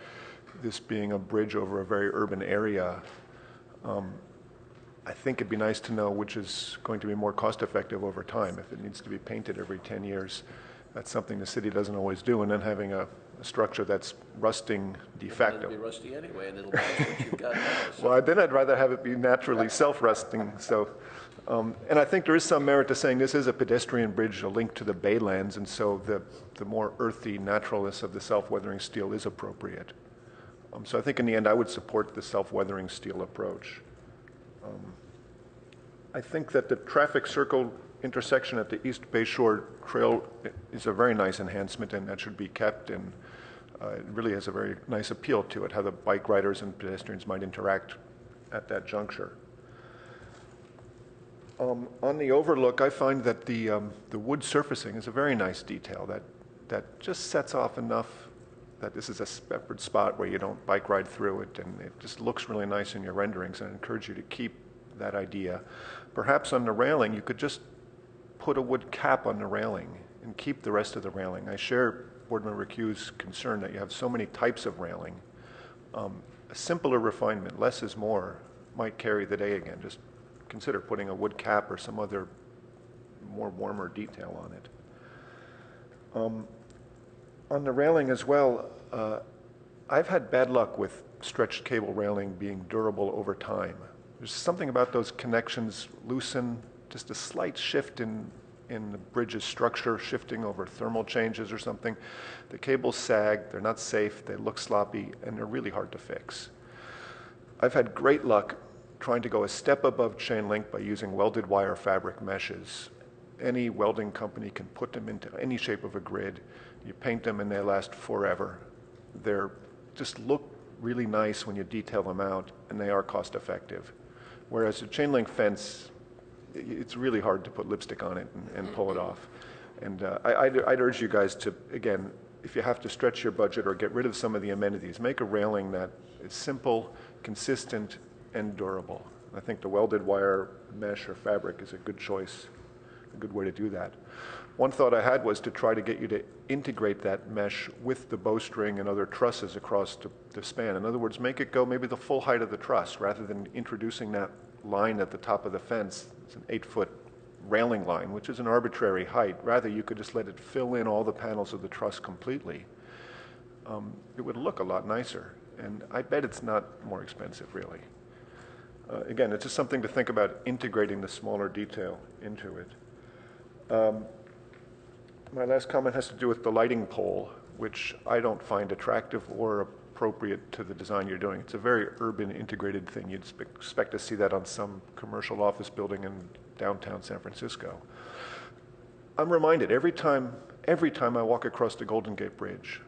this being a bridge over a very urban area. I think it'd be nice to know which is going to be more cost-effective over time. If it needs to be painted every 10 years, that's something the city doesn't always do, and then having a structure that's rusting de facto. It'll be rusty anyway, and it'll match what you've got now. So. Well, then I'd rather have it be naturally self-rusting. So, and I think there is some merit to saying this is a pedestrian bridge, a link to the baylands, and so the more earthy naturalness of the self-weathering steel is appropriate. So I think in the end I would support the self-weathering steel approach. I think that the traffic circle intersection at the East Bayshore Trail is a very nice enhancement, and that should be kept, and it really has a very nice appeal to it, how the bike riders and pedestrians might interact at that juncture. On the Overlook, I find that the wood surfacing is a very nice detail that just sets off enough that this is a separate spot where you don't bike ride through it, and it just looks really nice in your renderings, and I encourage you to keep that idea. Perhaps on the railing, you could just put a wood cap on the railing and keep the rest of the railing. I share Board Member Q's concern that you have so many types of railing. A simpler refinement, less is more, might carry the day again. Just consider putting a wood cap or some other more warmer detail on it. On the railing as well, I've had bad luck with stretched cable railing being durable over time. There's something about those connections loosen, just a slight shift in the bridge's structure, shifting over thermal changes or something. The cables sag, they're not safe, they look sloppy, and they're really hard to fix. I've had great luck trying to go a step above chain link by using welded wire fabric meshes. Any welding company can put them into any shape of a grid. You paint them and they last forever. They're just look really nice when you detail them out, and they are cost effective. Whereas a chain link fence, it's really hard to put lipstick on it and pull it off. And I'd urge you guys to, again, if you have to stretch your budget or get rid of some of the amenities, make a railing that is simple, consistent, and durable. I think the welded wire mesh or fabric is a good choice, a good way to do that. One thought I had was to try to get you to integrate that mesh with the bowstring and other trusses across the span. In other words, make it go maybe the full height of the truss rather than introducing that line at the top of the fence. It's an 8-foot railing line, which is an arbitrary height. Rather, you could just let it fill in all the panels of the truss completely. It would look a lot nicer, and I bet it's not more expensive, really. Again, it's just something to think about, integrating the smaller detail into it. My last comment has to do with the lighting pole, which I don't find attractive or appropriate to the design you're doing. It's a very urban integrated thing. You'd expect to see that on some commercial office building in downtown San Francisco. I'm reminded every time I walk across the Golden Gate Bridge,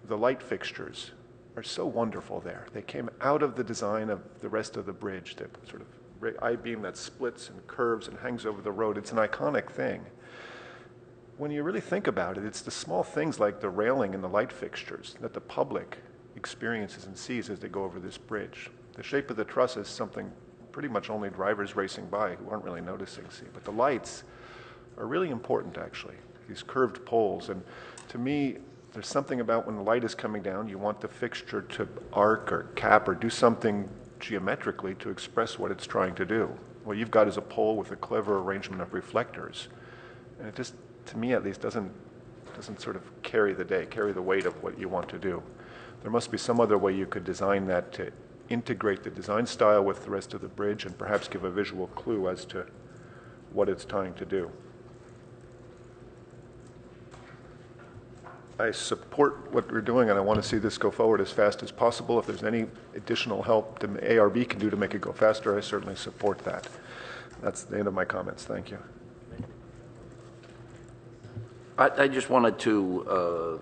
the light fixtures are so wonderful there. They came out of the design of the rest of the bridge, that sort of I-beam that splits and curves and hangs over the road. It's an iconic thing. When you really think about it, it's the small things like the railing and the light fixtures that the public experiences and sees as they go over this bridge. The shape of the truss is something pretty much only drivers racing by who aren't really noticing see. But the lights are really important, actually, these curved poles. And to me, there's something about when the light is coming down, you want the fixture to arc or cap or do something geometrically to express what it's trying to do. What you've got is a pole with a clever arrangement of reflectors. And it just, to me at least, doesn't sort of carry the weight of what you want to do. There must be some other way you could design that to integrate the design style with the rest of the bridge and perhaps give a visual clue as to what it's trying to do. I support what we're doing, and I want to see this go forward as fast as possible. If there's any additional help the ARB can do to make it go faster, I certainly support that. That's the end of my comments. Thank you. I just wanted to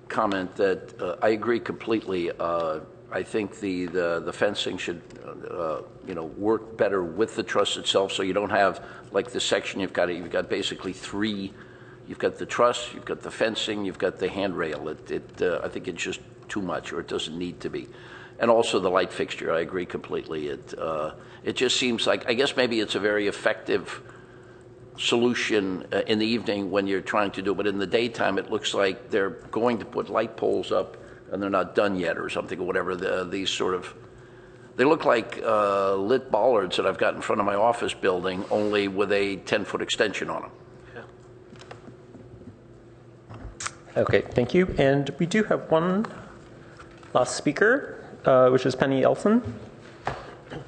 comment that I agree completely. I think the fencing should work better with the truss itself, so you don't have like the section you've got basically three You've got the truss, you've got the fencing, you've got the handrail. I think it's just too much, or it doesn't need to be. And also the light fixture, I agree completely. It just seems like, I guess maybe it's a very effective solution in the evening when you're trying to do it, but in the daytime it looks like they're going to put light poles up and they're not done yet or something, or whatever. These sort of, they look like lit bollards that I've got in front of my office building, only with a 10-foot extension on them. Okay, thank you. And we do have one last speaker, which is Penny Elson.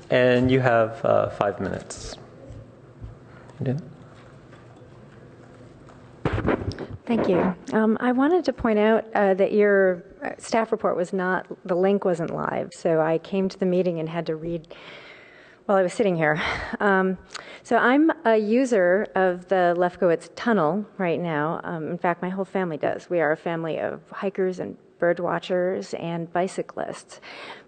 And you have 5 minutes. Thank you. I wanted to point out that your staff report was not, the link wasn't live, so I came to the meeting and had to read while I was sitting here. So I'm a user of the Lefkowitz Tunnel right now. In fact, my whole family does. We are a family of hikers and bird watchers and bicyclists.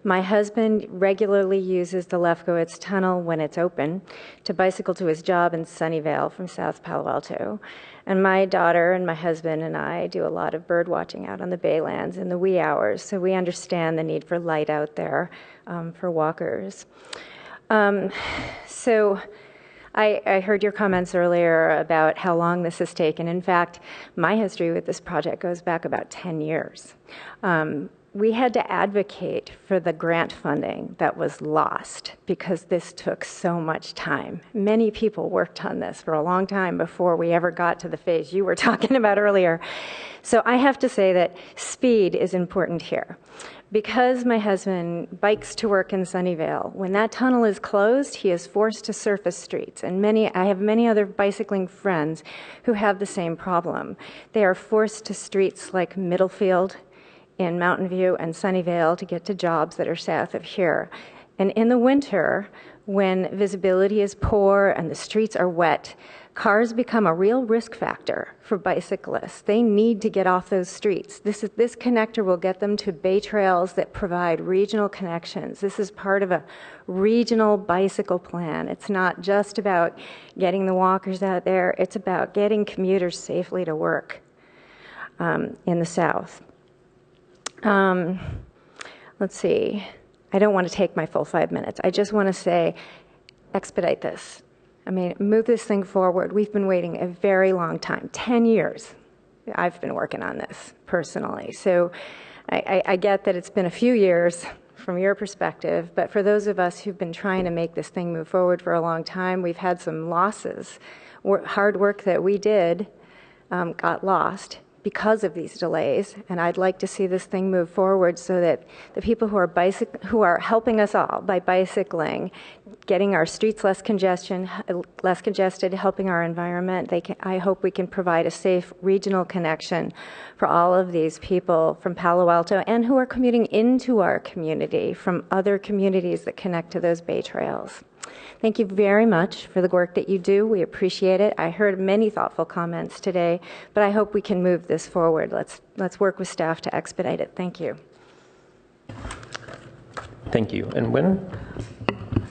My husband regularly uses the Lefkowitz Tunnel when it's open to bicycle to his job in Sunnyvale from South Palo Alto. And my daughter and my husband and I do a lot of bird watching out on the Baylands in the wee hours, so we understand the need for light out there for walkers. So I heard your comments earlier about how long this has taken. In fact, my history with this project goes back about 10 years. We had to advocate for the grant funding that was lost because this took so much time. Many people worked on this for a long time before we ever got to the phase you were talking about earlier. So I have to say that speed is important here. Because my husband bikes to work in Sunnyvale, when that tunnel is closed, he is forced to surface streets. And I have many other bicycling friends who have the same problem. They are forced to streets like Middlefield in Mountain View and Sunnyvale to get to jobs that are south of here. And in the winter, when visibility is poor and the streets are wet, cars become a real risk factor for bicyclists. They need to get off those streets. This connector will get them to bay trails that provide regional connections. This is part of a regional bicycle plan. It's not just about getting the walkers out there. It's about getting commuters safely to work in the south. Let's see. I don't want to take my full 5 minutes. I just want to say, expedite this. I mean, move this thing forward. We've been waiting a very long time, 10 years. I've been working on this personally. So I get that it's been a few years from your perspective, but for those of us who've been trying to make this thing move forward for a long time, we've had some losses. Hard work that we did got lost because of these delays, and I'd like to see this thing move forward so that the people who are helping us all by bicycling, getting our streets less congested, helping our environment, I hope we can provide a safe regional connection for all of these people from Palo Alto and who are commuting into our community from other communities that connect to those bay trails. Thank you very much for the work that you do. We appreciate it. I heard many thoughtful comments today, but I hope we can move this forward. Let's work with staff to expedite it. Thank you. Thank you. And Wynn?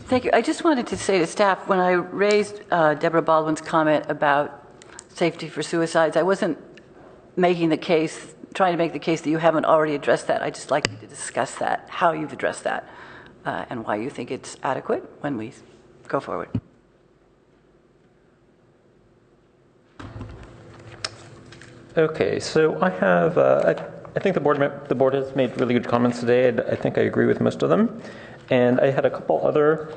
Thank you. I just wanted to say to staff, when I raised Deborah Baldwin's comment about safety for suicides, I wasn't making the case, trying to make the case that you haven't already addressed that. I'd just like you to discuss that, how you've addressed that, and why you think it's adequate when we go forward. Okay, so I have, I think the board has made really good comments today, and I think I agree with most of them. And I had a couple other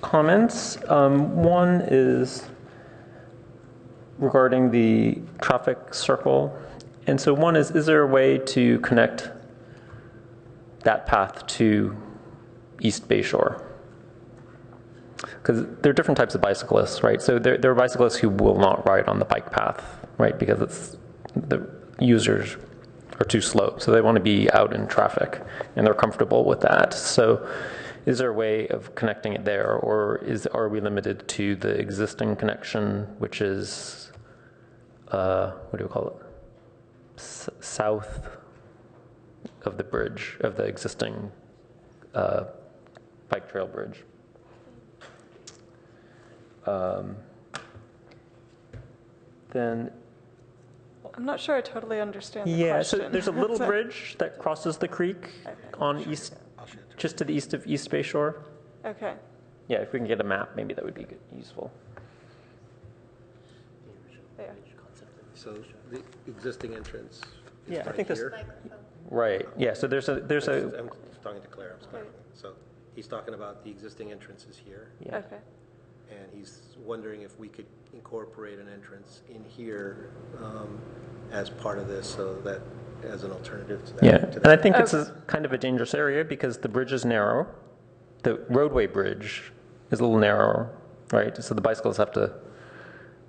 comments. One is regarding the traffic circle. And so one is there a way to connect that path to East Bayshore? Because there are different types of bicyclists, right? So there are bicyclists who will not ride on the bike path, right? Because the users are too slow. So they want to be out in traffic and they're comfortable with that. So is there a way of connecting it there, or are we limited to the existing connection, which is, what do you call it? South of the bridge, of the existing bike trail bridge. then I'm not sure I totally understand the yeah, question. so there's a little bridge that crosses the creek on east, just to the east of East Bay Shore. Okay. Yeah, if we can get a map, maybe that would be useful. There. So the existing entrance is Yeah, I right think this. here. Right. Yeah. So there's a I'm talking to Claire, I'm sorry. So he's talking about the existing entrance is here, yeah. Okay. and he's wondering if we could incorporate an entrance in here as part of this, so that as an alternative to that. Yeah, to and that. I think it's a kind of a dangerous area because the bridge is narrow. The roadway bridge is a little narrow, right? So the bicycles have to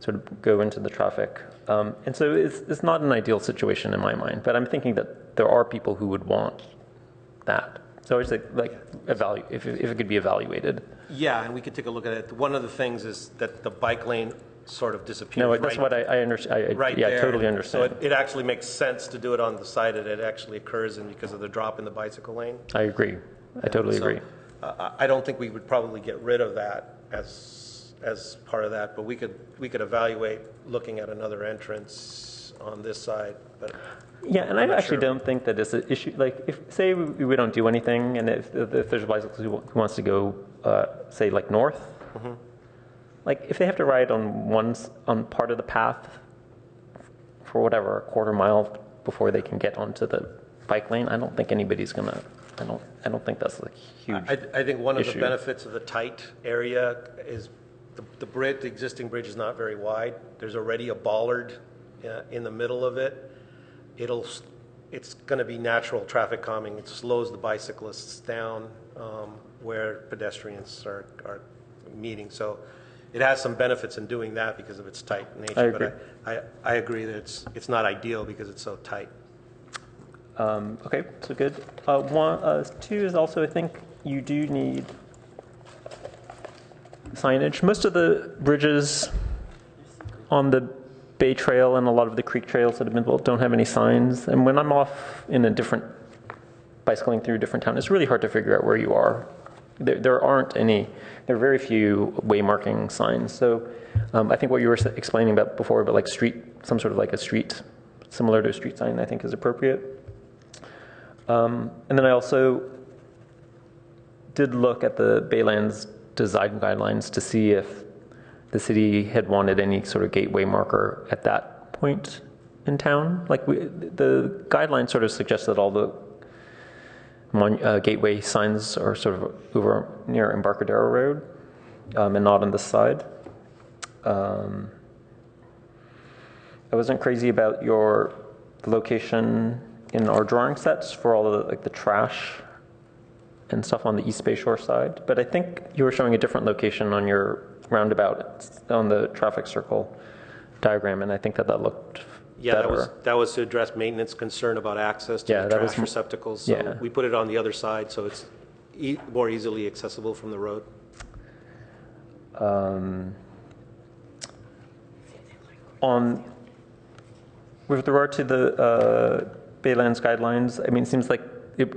sort of go into the traffic. And so it's not an ideal situation in my mind, but I'm thinking that there are people who would want that. So I would say, like, if it could be evaluated. Yeah, and we could take a look at it. One of the things is that the bike lane sort of disappears. No, that's what I understand. Right yeah, there. I totally understand. So it actually makes sense to do it on the side that it actually occurs in because of the drop in the bicycle lane. I agree. I totally agree. I don't think we would probably get rid of that as part of that, but we could evaluate looking at another entrance on this side. But yeah, and I not actually sure. don't think that it's an issue. Like, if say we don't do anything, and if there's a bicyclist who wants to go, say, like north, like if they have to ride on part of the path for whatever, a quarter mile before they can get onto the bike lane, I don't think anybody's gonna. I don't think that's a huge. I think one of issue. the benefits of the tight area is the existing bridge is not very wide. There's already a bollard in the middle of it. It's going to be natural traffic calming. It slows the bicyclists down where pedestrians are meeting. So it has some benefits in doing that because of its tight nature. I agree. But I agree that it's not ideal because it's so tight. Okay, so good. Two is also, I think you do need signage. Most of the bridges on the Bay Trail and a lot of the creek trails that have been built don't have any signs. And when I'm off in a different, bicycling through a different town, it's really hard to figure out where you are. There aren't any, there are very few waymarking signs. So I think what you were explaining about before, about like some sort of like a street, similar to a street sign, I think is appropriate. And then I also did look at the Baylands design guidelines to see if the city had wanted any sort of gateway marker at that point in town. Like the guidelines sort of suggest that all the gateway signs are sort of over near Embarcadero Road and not on this side. I wasn't crazy about the location in our drawing sets for all of the trash and stuff on the East Bay Shore side, but I think you were showing a different location on your roundabout on the traffic circle diagram, and I think that looked better. That was to address maintenance concern about access to the trash receptacles. So we put it on the other side so it's more easily accessible from the road. With regard to the Baylands guidelines, I mean, it seems like it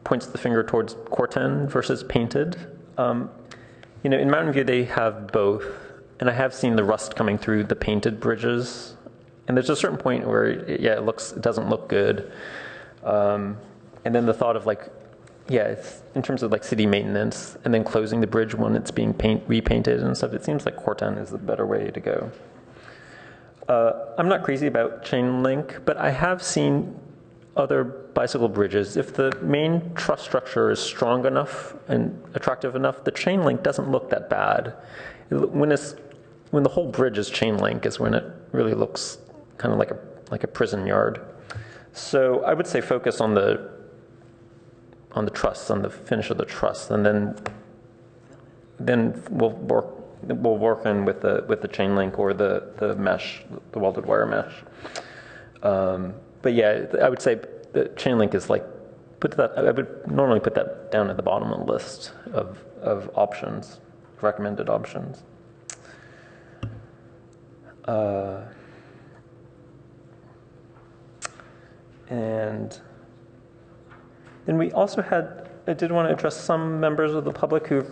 points the finger towards Corten versus painted. In Mountain View they have both, and I have seen the rust coming through the painted bridges, and there's a certain point where it doesn't look good. And then the thought of it's in terms of like city maintenance, and then closing the bridge when it's being repainted and stuff. It seems like Corten is the better way to go. I'm not crazy about chain link, but I have seen other bicycle bridges. If the main truss structure is strong enough and attractive enough, the chain link doesn't look that bad. When the whole bridge is chain link is when it really looks kind of like a prison yard. So I would say focus on the truss, on the finish of the truss, and then we'll work in with the chain link or the mesh, the welded wire mesh. But yeah, I would say the chain link is I would normally put that down at the bottom of the list of options, recommended options. And then we also I did want to address some members of the public who've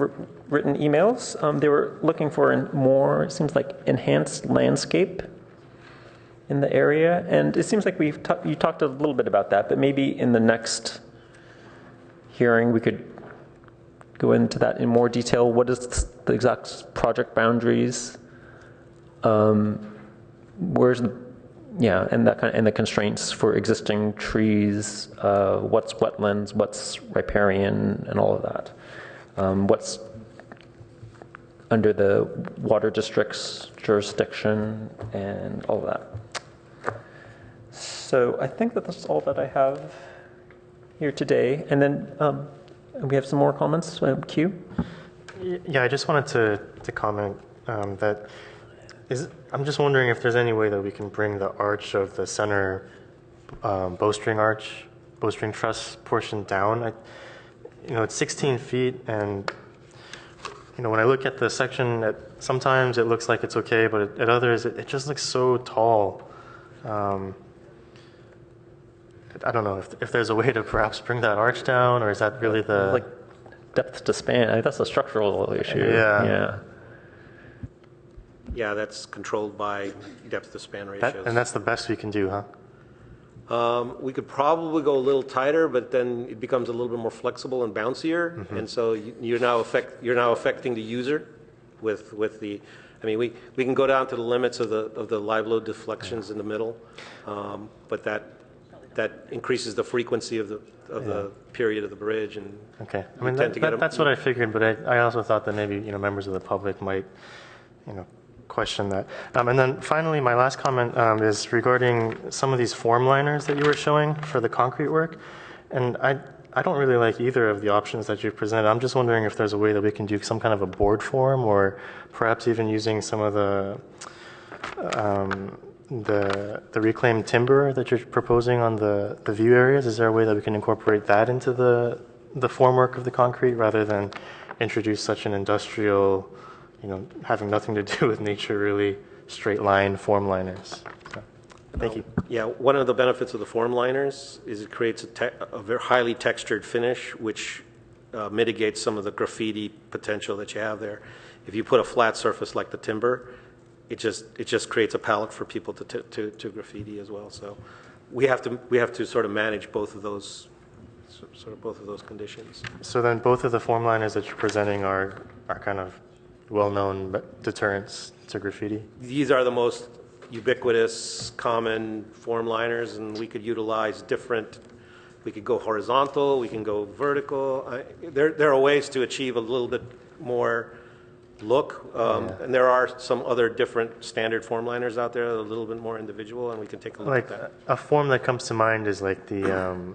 written emails. They were looking for more, it seems like, enhanced landscape in the area, and it seems like you talked a little bit about that, but maybe in the next hearing we could go into that in more detail. What is the exact project boundaries? Where's the and that and the constraints for existing trees? What's wetlands? What's riparian, and all of that? What's under the water district's jurisdiction and all of that. So I think that that's all that I have here today. And then we have some more comments. Q? Yeah, I just wanted to comment that I'm just wondering if there's any way that we can bring the arch of the center bowstring truss portion down. It's 16 feet, and when I look at the section, sometimes it looks like it's okay, but at others, it just looks so tall. I don't know if there's a way to perhaps bring that arch down, or is that really the... Like depth to span, that's a structural issue. Yeah. Yeah, that's controlled by depth to span ratios. And that's the best we can do, huh? We could probably go a little tighter, but then it becomes a little bit more flexible and bouncier, and so you're now affecting the user with the. I mean, we can go down to the limits of the live load deflections in the middle, but that increases the frequency of the period of the bridge, and okay. I mean, that's what I figured, but I also thought that maybe members of the public might question that. And then finally, my last comment is regarding some of these form liners that you were showing for the concrete work. And I don't really like either of the options that you've presented. I'm just wondering if there's a way that we can do some kind of a board form, or perhaps even using some of the reclaimed timber that you're proposing on the view areas. Is there a way that we can incorporate that into the formwork of the concrete rather than introduce such an industrial, having nothing to do with nature, really straight line form liners? So, thank you. Yeah, one of the benefits of the form liners is it creates a very highly textured finish, which mitigates some of the graffiti potential that you have there. If you put a flat surface like the timber, it just creates a palette for people to graffiti as well. So we have to sort of manage both of those conditions. So then both of the form liners that you're presenting are kind of well-known deterrents to graffiti? These are the most ubiquitous, common form liners, and we could utilize different. We could go horizontal. We can go vertical. There are ways to achieve a little bit more look, and there are some other different standard form liners out there that are a little bit more individual, and we can take a look at that. A form that comes to mind is like the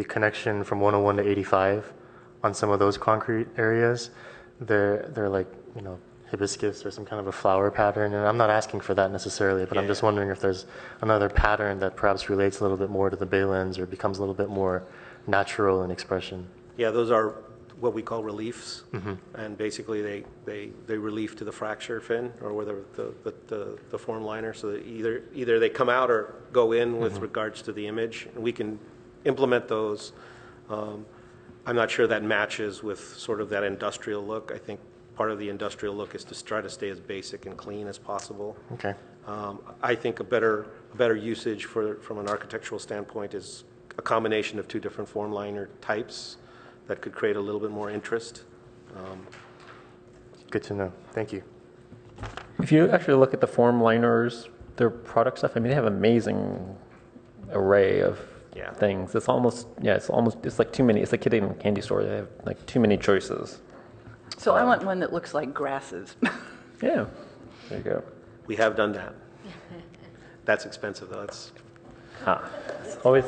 connection from 101 to 85 on some of those concrete areas. They're like, hibiscus or some kind of a flower pattern, and I'm not asking for that necessarily, but I'm just wondering if there's another pattern that perhaps relates a little bit more to the baylands or becomes a little bit more natural in expression. Yeah, those are what we call reliefs, and basically they relief to the fracture fin or whether the form liner, so that either they come out or go in with regards to the image, and we can implement those. I'm not sure that matches with sort of that industrial look. I think part of the industrial look is to try to stay as basic and clean as possible. Okay. I think a better usage from an architectural standpoint is a combination of two different form liner types that could create a little bit more interest. Good to know. Thank you. If you actually look at the form liners, their product stuff, I mean, they have amazing array of things. It's like too many. It's like hitting a candy store. They have like too many choices. So I want one that looks like grasses. Yeah, there you go. We have done that. That's expensive though. It's always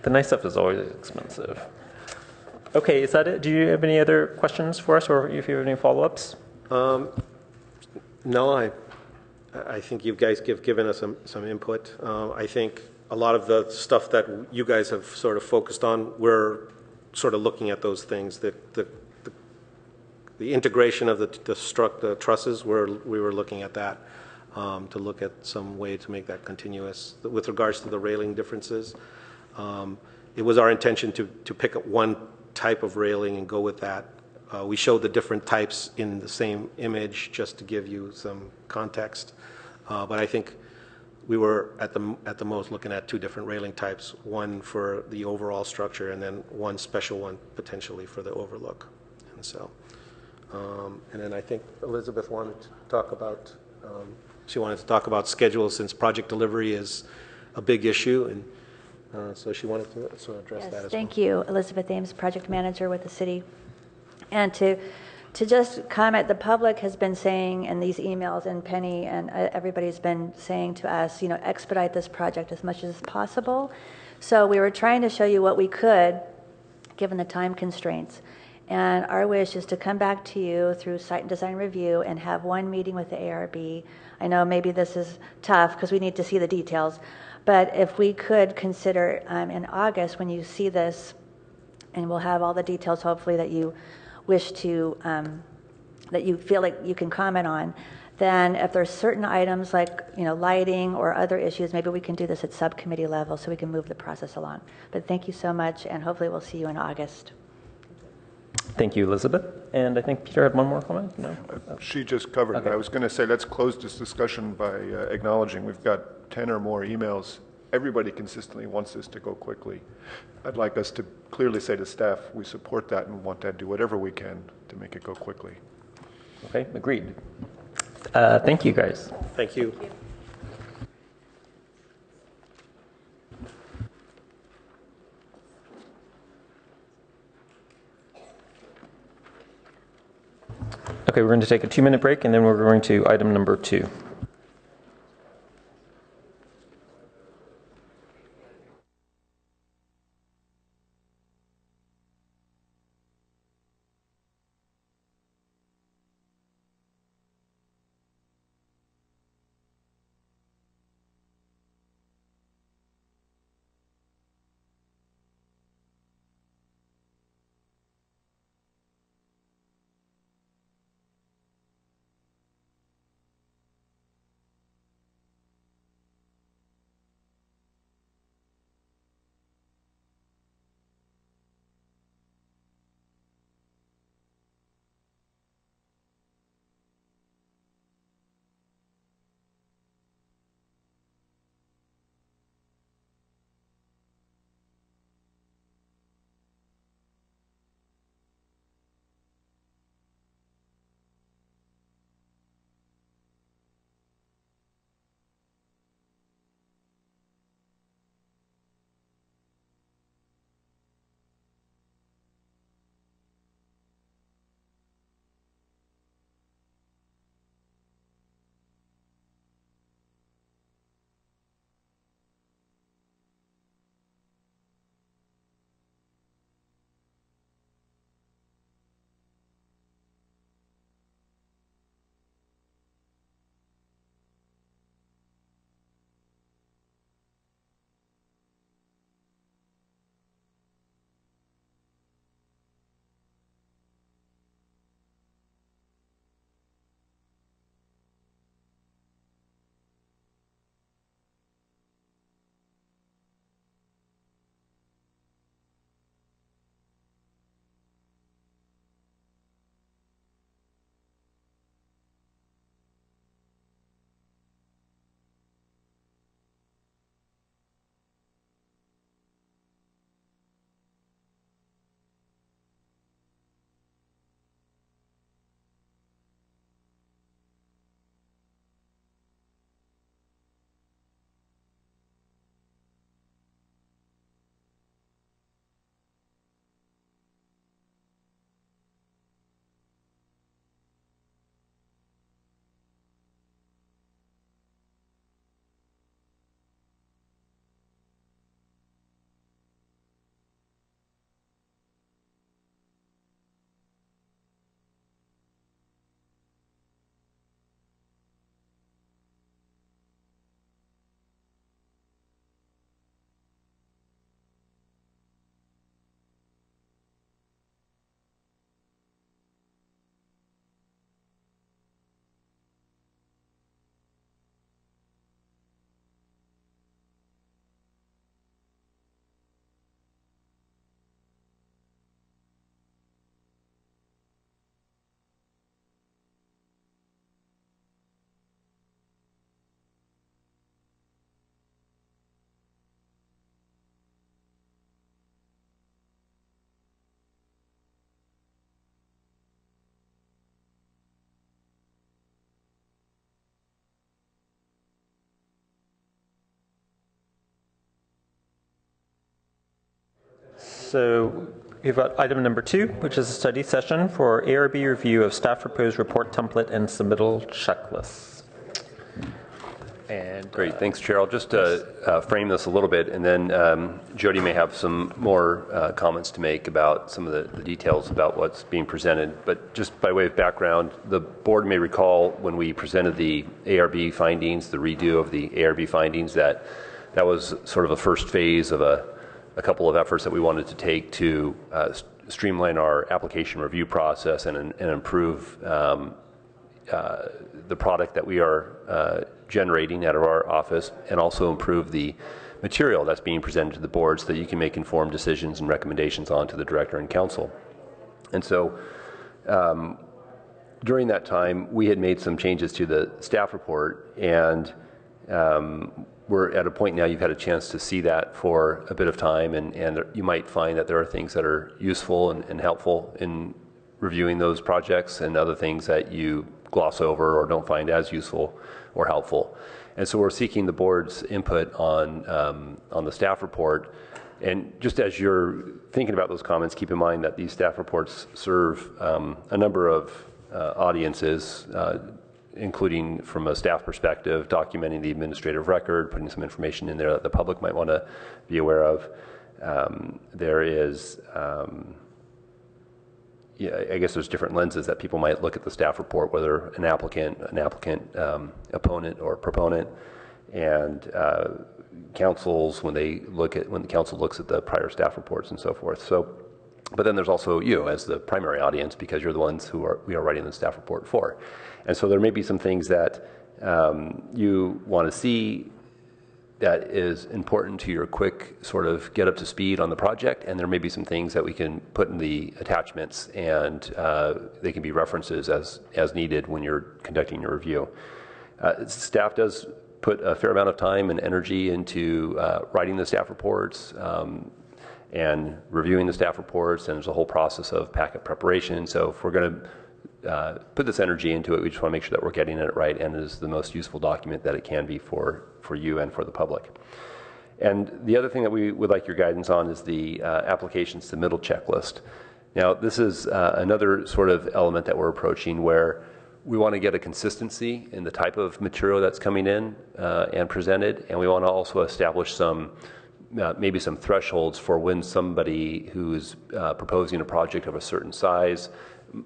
the nice stuff is always expensive. Okay, is that it? Do you have any other questions for us, or if you have any follow-ups? No, I think you guys have given us some input. I think a lot of the stuff that you guys have sort of focused on, we're sort of looking at those things. That the integration of the trusses, we were looking at that to look at some way to make that continuous. With regards to the railing differences, it was our intention to pick up one type of railing and go with that. We showed the different types in the same image just to give you some context. But I think we were at the most looking at 2 different railing types, one for the overall structure and then one special one potentially for the overlook. And so, and then I think Elizabeth wanted to talk about, she wanted to talk about schedule since project delivery is a big issue, and so she wanted to sort of address that as well. Thank you, Elizabeth Ames, project manager with the city. And to just comment, the public has been saying in these emails, and Penny and everybody's been saying to us, expedite this project as much as possible. So we were trying to show you what we could, given the time constraints. And our wish is to come back to you through site and design review and have one meeting with the ARB. I know maybe this is tough because we need to see the details, but if we could consider in August when you see this, and we'll have all the details hopefully that you wish to, that you feel like you can comment on, then if there's certain items like lighting or other issues, maybe we can do this at subcommittee level so we can move the process along. But thank you so much, and hopefully we'll see you in August. Thank you, Elizabeth. And I think Peter had one more comment? No? She just covered it. I was going to say, let's close this discussion by acknowledging we've got 10 or more emails. Everybody consistently wants this to go quickly. I'd like us to clearly say to staff, we support that and want to do whatever we can to make it go quickly. Okay, agreed. Thank you, guys. Thank you. Okay, we're going to take a 2-minute break, and then we're going to item number 2. So we've got item number 2, which is a study session for ARB review of staff proposed report template and submittal checklists. And great, thanks, Chair. I'll just frame this a little bit, and then Jody may have some more comments to make about some of the details about what's being presented. But just by way of background, the board may recall when we presented the ARB findings, the redo of the ARB findings, that was sort of a first phase of a couple of efforts that we wanted to take to streamline our application review process and improve the product that we are generating out of our office, and also improve the material that's being presented to the board so that you can make informed decisions and recommendations on to the director and council. And so during that time, we had made some changes to the staff report, and we're at a point now you've had a chance to see that for a bit of time, and you might find that there are things that are useful and helpful in reviewing those projects, and other things that you gloss over or don't find as useful or helpful. And so we're seeking the board's input on the staff report. And just as you're thinking about those comments, keep in mind that these staff reports serve a number of audiences, including from a staff perspective, documenting the administrative record, putting some information in there that the public might want to be aware of. There is I guess there's different lenses that people might look at the staff report, whether an applicant, opponent, or proponent, and councils when the council looks at the prior staff reports and so forth. So, but then there's also you as the primary audience, because you're the ones we are writing the staff report for, and so there may be some things that you want to see that is important to your quick sort of get up to speed on the project, and there may be some things that we can put in the attachments, and they can be references as needed when you're conducting your review. Staff does put a fair amount of time and energy into writing the staff reports and reviewing the staff reports, and there's a whole process of packet preparation. So if we're going to put this energy into it, we just want to make sure that we're getting it right and is the most useful document that it can be for you and for the public. And the other thing that we would like your guidance on is the application submittal checklist. Now, this is another sort of element that we're approaching where we want to get a consistency in the type of material that's coming in and presented, and we want to also establish some maybe some thresholds for when somebody who's proposing a project of a certain size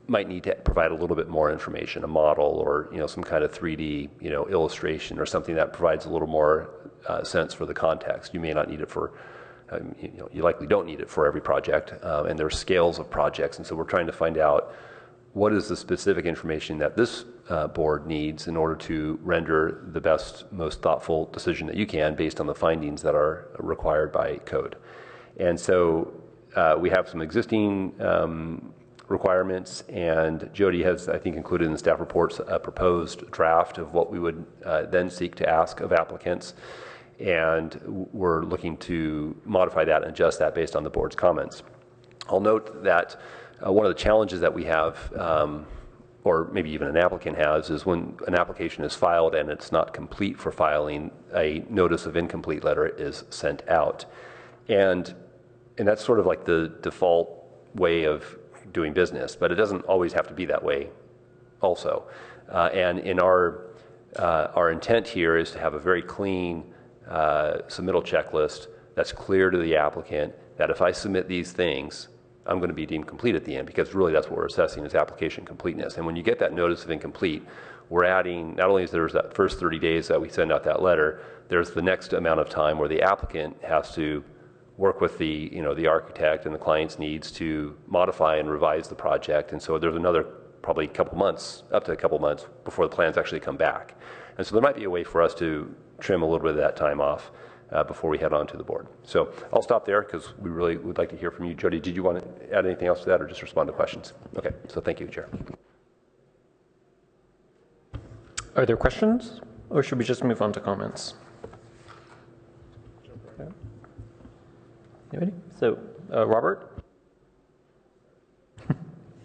might need to provide a little bit more information, a model, or some kind of 3D illustration, or something that provides a little more sense for the context. You may not need it for, you likely don't need it for every project, and there are scales of projects, and so we're trying to find out what is the specific information that this board needs in order to render the best, most thoughtful decision that you can based on the findings that are required by code. And so we have some existing requirements, and Jody has, I think, included in the staff reports a proposed draft of what we would then seek to ask of applicants, and we're looking to modify that and adjust that based on the board's comments. I'll note that one of the challenges that we have, or maybe even an applicant has, is when an application is filed and it's not complete for filing, a notice of incomplete letter is sent out. And that's sort of like the default way of doing business, but it doesn't always have to be that way also. And in our intent here is to have a very clean submittal checklist that's clear to the applicant that if I submit these things, I'm going to be deemed complete at the end, because really that's what we're assessing is application completeness. And when you get that notice of incomplete, we're adding, not only is there that first 30 days that we send out that letter, there's the next amount of time where the applicant has to work with the architect and the client's needs to modify and revise the project. And so there's another probably couple months, up to a couple months before the plans actually come back. And so there might be a way for us to trim a little bit of that time off before we head on to the board. So I'll stop there because we really would like to hear from you. Jody, did you want to add anything else to that or just respond to questions? Okay, so thank you, Chair. Are there questions, or should we just move on to comments? Anybody? So, Robert?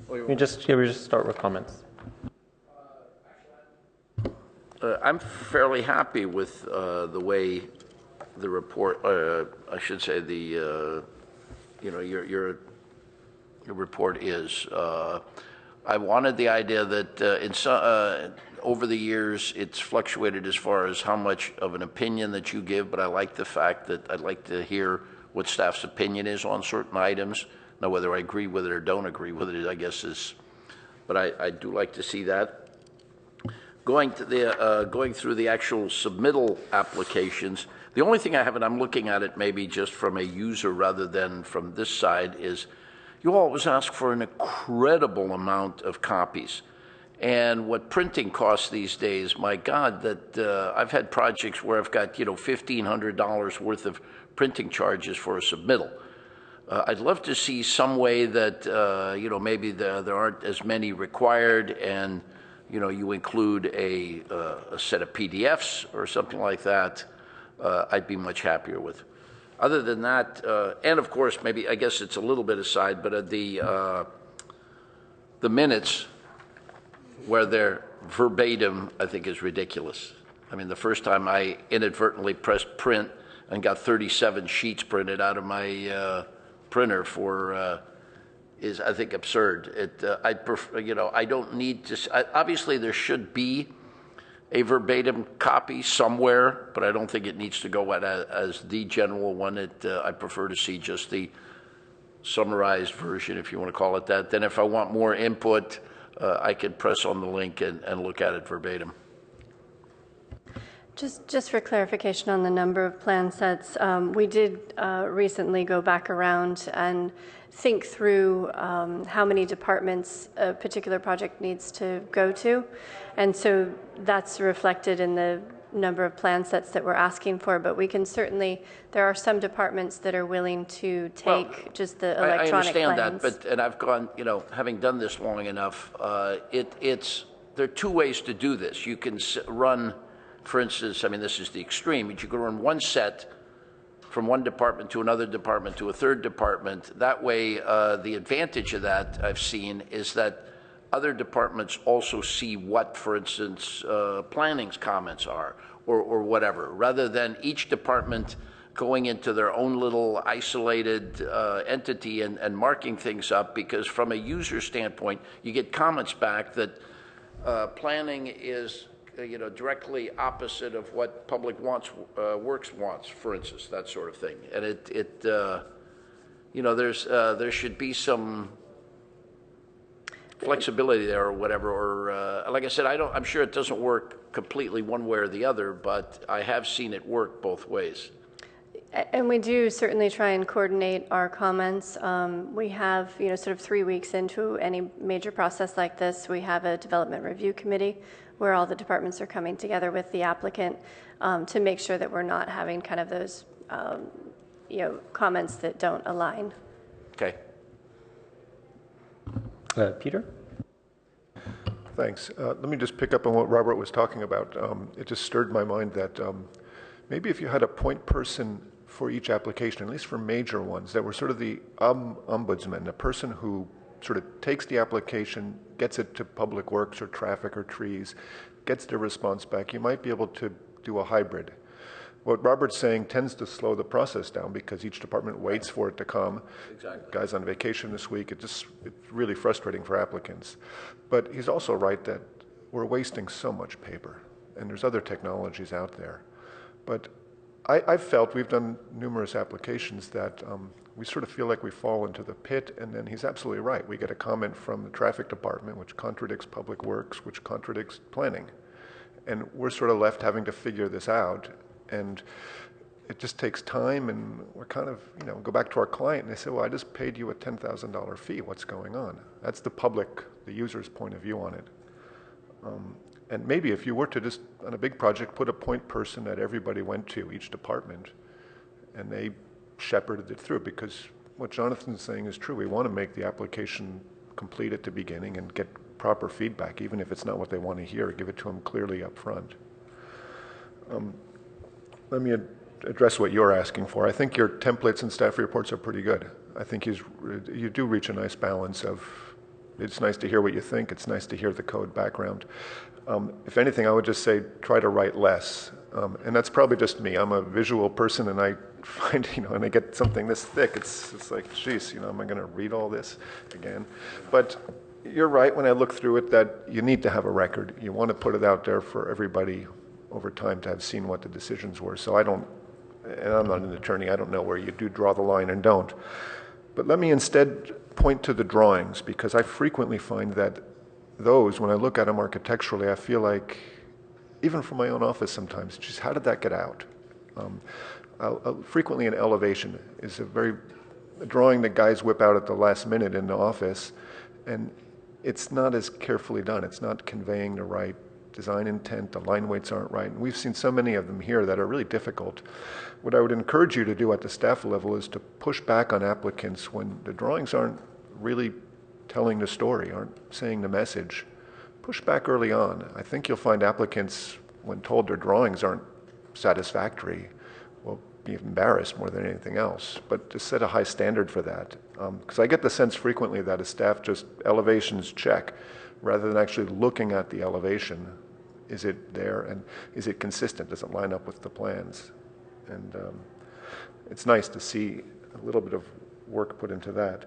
we just start with comments. I'm fairly happy with the way the report, I should say the your report is. I wanted the idea that over the years it's fluctuated as far as how much of an opinion that you give, but I like the fact that I'd like to hear what staff's opinion is on certain items. Now, whether I agree with it or don't agree with it, I guess is, but I do like to see that. Going through the actual submittal applications, the only thing I haven't, I'm looking at it maybe just from a user rather than from this side, is you always ask for an incredible amount of copies. And what printing costs these days, my God, that I've had projects where I've got, $1,500 worth of printing charges for a submittal. I'd love to see some way that, maybe there aren't as many required and, you include a set of PDFs or something like that. I'd be much happier with. Other than that, and of course, maybe, I guess it's a little bit aside, but the minutes where they're verbatim, I think is ridiculous. I mean, the first time I inadvertently pressed print and got 37 sheets printed out of my printer is, I think, absurd. I prefer, I don't need to, obviously there should be a verbatim copy somewhere, but I don't think it needs to go as the general one. I prefer to see just the summarized version, if you want to call it that. Then if I want more input, I can press on the link and look at it verbatim. Just for clarification on the number of plan sets, we did recently go back around and think through how many departments a particular project needs to go to. And so that's reflected in the number of plan sets that we're asking for, but we can certainly, there are some departments that are willing to take just the electronic I understand plans. that, and I've gone, having done this long enough, there are two ways to do this. You can run, for instance, I mean, this is the extreme, but you can run one set from one department to another department to a third department. That way, the advantage of that I've seen is that other departments also see what, for instance, planning's comments are or whatever, rather than each department going into their own little isolated entity and marking things up, because from a user standpoint, you get comments back that planning is directly opposite of what public works wants, for instance, that sort of thing. And there should be some flexibility there or whatever, or like I said, I'm sure it doesn't work completely one way or the other, but I have seen it work both ways. And we do certainly try and coordinate our comments. We have, sort of 3 weeks into any major process like this, we have a development review committee where all the departments are coming together with the applicant to make sure that we're not having kind of those, comments that don't align. Okay. Peter? Thanks. Let me just pick up on what Robert was talking about. It just stirred my mind that maybe if you had a point person for each application, at least for major ones, that were sort of the ombudsman, a person who sort of takes the application, gets it to public works or traffic or trees, gets the response back, you might be able to do a hybrid. What Robert's saying tends to slow the process down because each department waits for it to come. Exactly. Guy's on vacation this week. It's really frustrating for applicants. But he's also right that we're wasting so much paper, and there's other technologies out there. But I've felt, we've done numerous applications, that we sort of feel like we fall into the pit, and then he's absolutely right. We get a comment from the traffic department, which contradicts public works, which contradicts planning. And we're sort of left having to figure this out. And it just takes time, and we're kind of, go back to our client, and they say, well, I just paid you a $10,000 fee. What's going on? That's the public, the user's point of view on it. And maybe if you were to just, on a big project, put a point person that everybody went to, each department, and they shepherded it through, because what Jonathan's saying is true. We want to make the application complete at the beginning and get proper feedback, even if it's not what they want to hear. Give it to them clearly up front. Let me address what you're asking for. I think your templates and staff reports are pretty good. I think you do reach a nice balance of, it's nice to hear what you think, it's nice to hear the code background. If anything, I would just say try to write less. And that's probably just me. I'm a visual person, and find, and I get something this thick, it's like, geez, am I going to read all this again? But you're right when I look through it that you need to have a record. You want to put it out there for everybody over time to have seen what the decisions were. So and I'm not an attorney, I don't know where you do draw the line and don't. But let me instead point to the drawings, because I frequently find that those, when I look at them architecturally, I feel like, even from my own office sometimes, just how did that get out? Frequently an elevation is a drawing that guys whip out at the last minute in the office, and it's not as carefully done. It's not conveying the right design intent, the line weights aren't right. And we've seen so many of them here that are really difficult. What I would encourage you to do at the staff level is to push back on applicants when the drawings aren't really telling the story, aren't saying the message. Push back early on. I think you'll find applicants, when told their drawings aren't satisfactory, will be embarrassed more than anything else. But just set a high standard for that. Because I get the sense frequently that a staff just elevations check, rather than actually looking at the elevation. Is it there, and is it consistent? Does it line up with the plans? And it's nice to see a little bit of work put into that.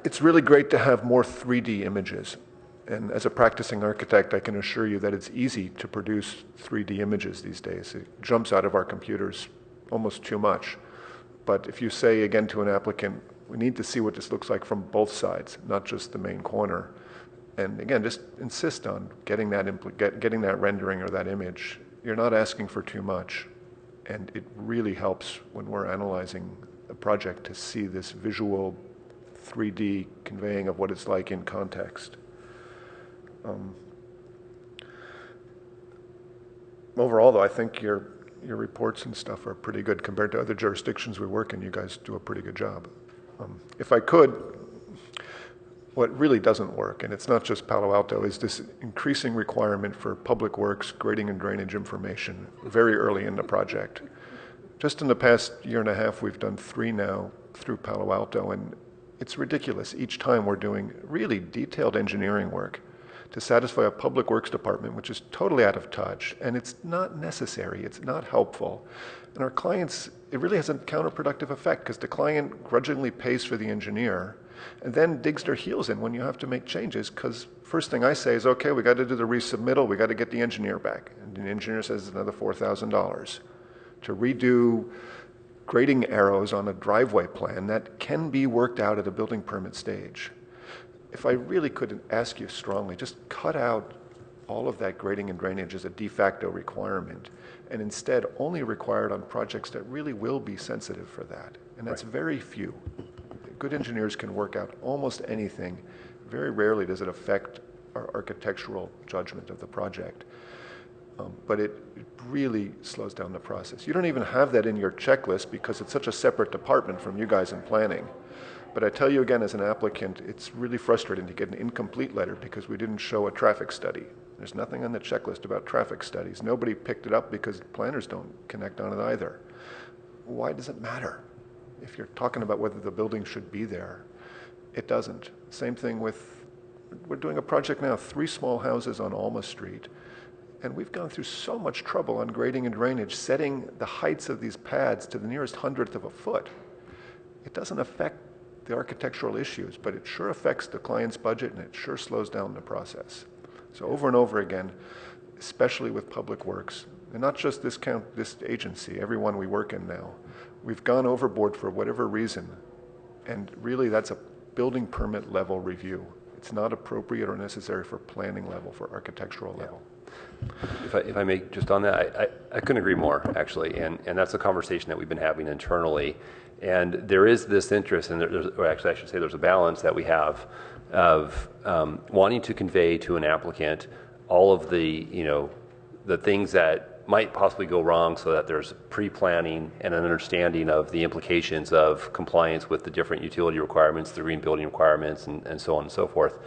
It's really great to have more 3D images. And as a practicing architect, I can assure you that it's easy to produce 3D images these days. It jumps out of our computers almost too much. But if you say again to an applicant, we need to see what this looks like from both sides, not just the main corner. And again, just insist on getting that rendering or that image. You're not asking for too much. And it really helps when we're analyzing a project to see this visual 3D conveying of what it's like in context. Overall, though, I think your reports and stuff are pretty good compared to other jurisdictions we work in. You guys do a pretty good job. If I could, what really doesn't work, and it's not just Palo Alto, is this increasing requirement for public works, grading and drainage information very early in the project. Just in the past year and a half, we've done 3 now through Palo Alto, and it's ridiculous. Each time we're doing really detailed engineering work to satisfy a public works department, which is totally out of touch, and it's not necessary, it's not helpful. And our clients, it really has a counterproductive effect, because the client grudgingly pays for the engineer and then digs their heels in when you have to make changes, because first thing I say is, okay, we got to do the resubmittal, we got to get the engineer back. And the engineer says it's another $4,000 to redo grading arrows on a driveway plan that can be worked out at a building permit stage. If I really could ask you strongly, just cut out all of that grading and drainage as a de facto requirement, and instead only require it on projects that really will be sensitive for that. And that's very few. Good engineers can work out almost anything. Very rarely does it affect our architectural judgment of the project. But it really slows down the process. You don't even have that in your checklist because it's such a separate department from you guys in planning. But I tell you again, as an applicant, it's really frustrating to get an incomplete letter because we didn't show a traffic study. There's nothing on the checklist about traffic studies. Nobody picked it up because planners don't connect on it either. Why does it matter? If you're talking about whether the building should be there, it doesn't. Same thing with, we're doing a project now, 3 small houses on Alma Street. And we've gone through so much trouble on grading and drainage, setting the heights of these pads to the nearest 100th of a foot. It doesn't affect the architectural issues, but it sure affects the client's budget, and it sure slows down the process. So over and over again, especially with public works, and not just this agency, everyone we work in now, we've gone overboard for whatever reason, and really that's a building permit level review. It's not appropriate or necessary for planning level, for architectural level. If I may, just on that, I couldn't agree more, actually, and that's a conversation that we've been having internally. And there is this interest, and or actually I should say there's a balance that we have of wanting to convey to an applicant all of the, the things that might possibly go wrong, so that there's pre-planning and an understanding of the implications of compliance with the different utility requirements, the green building requirements, and so on and so forth.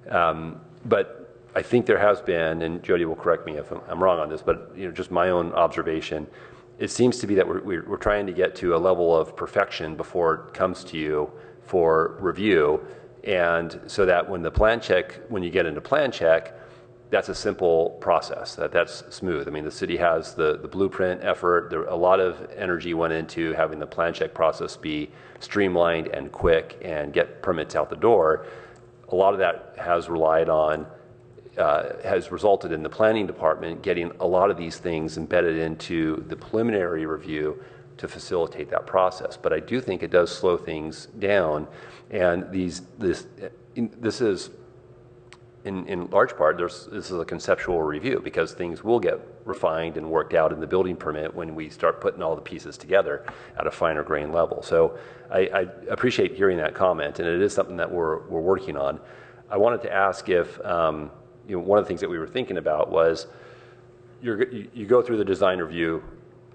But I think there has been, and Jody will correct me if I'm wrong on this, but just my own observation, it seems to be that we're trying to get to a level of perfection before it comes to you for review, and so that when you get into plan check, that's a simple process. That's smooth. I mean, the city has the blueprint effort. A lot of energy went into having the plan check process be streamlined and quick and get permits out the door. A lot of that has resulted in the planning department getting a lot of these things embedded into the preliminary review to facilitate that process. But I do think it does slow things down, and this is in large part, this is a conceptual review, because things will get refined and worked out in the building permit when we start putting all the pieces together at a finer grain level. So I appreciate hearing that comment, and it is something that we're working on. I wanted to ask if one of the things that we were thinking about was you go through the design review